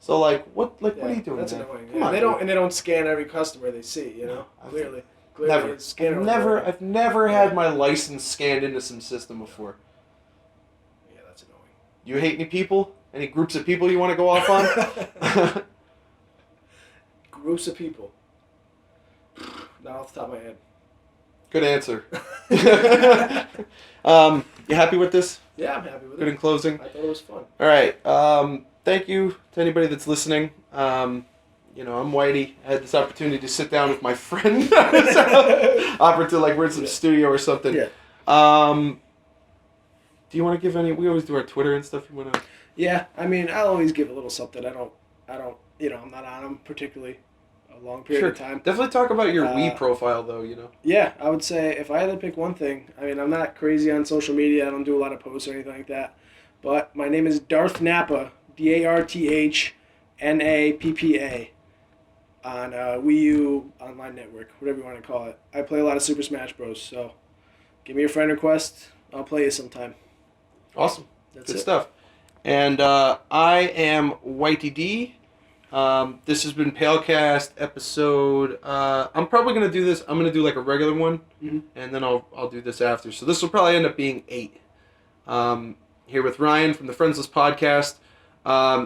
So what are you doing? That's man? annoying. Come on, they don't scan every customer they see. You know, clearly. Never. I've never had my license scanned into some system before. Yeah, that's annoying. You hate any people? Any groups of people you want to go off on? Groups of people. Not off the top of my head. Good answer. You happy with this? Yeah, I'm happy with it. Good in closing? I thought it was fun. All right. Thank you to anybody that's listening. I'm Whitey. I had this opportunity to sit down with my friend. Offered to we're in some studio or something. Yeah. Do you want to give any? We always do our Twitter and stuff. You want to? Yeah, I mean, I'll always give a little something. I don't. I'm not on them particularly a long period of time. Definitely talk about your Wii profile, though. Yeah, I would say if I had to pick one thing. I mean, I'm not crazy on social media. I don't do a lot of posts or anything like that. But my name is Darth Nappa, DarthNappa, on Wii U Online Network, whatever you want to call it. I play a lot of Super Smash Bros. So give me a friend request. I'll play you sometime. Awesome. That's Good it. stuff. And I am Whitey D. This has been PALECAST episode. I'm probably going to do this. I'm going to do a regular one, and then I'll do this after. So this will probably end up being 8. Here with Ryan from the Friendslist Podcast.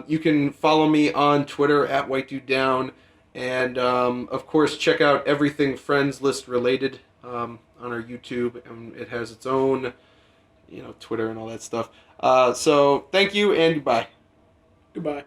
You can follow me on Twitter at WhiteDudeDown, and of course check out everything Friendslist related on our YouTube, and it has its own, Twitter and all that stuff. So thank you and goodbye. Goodbye.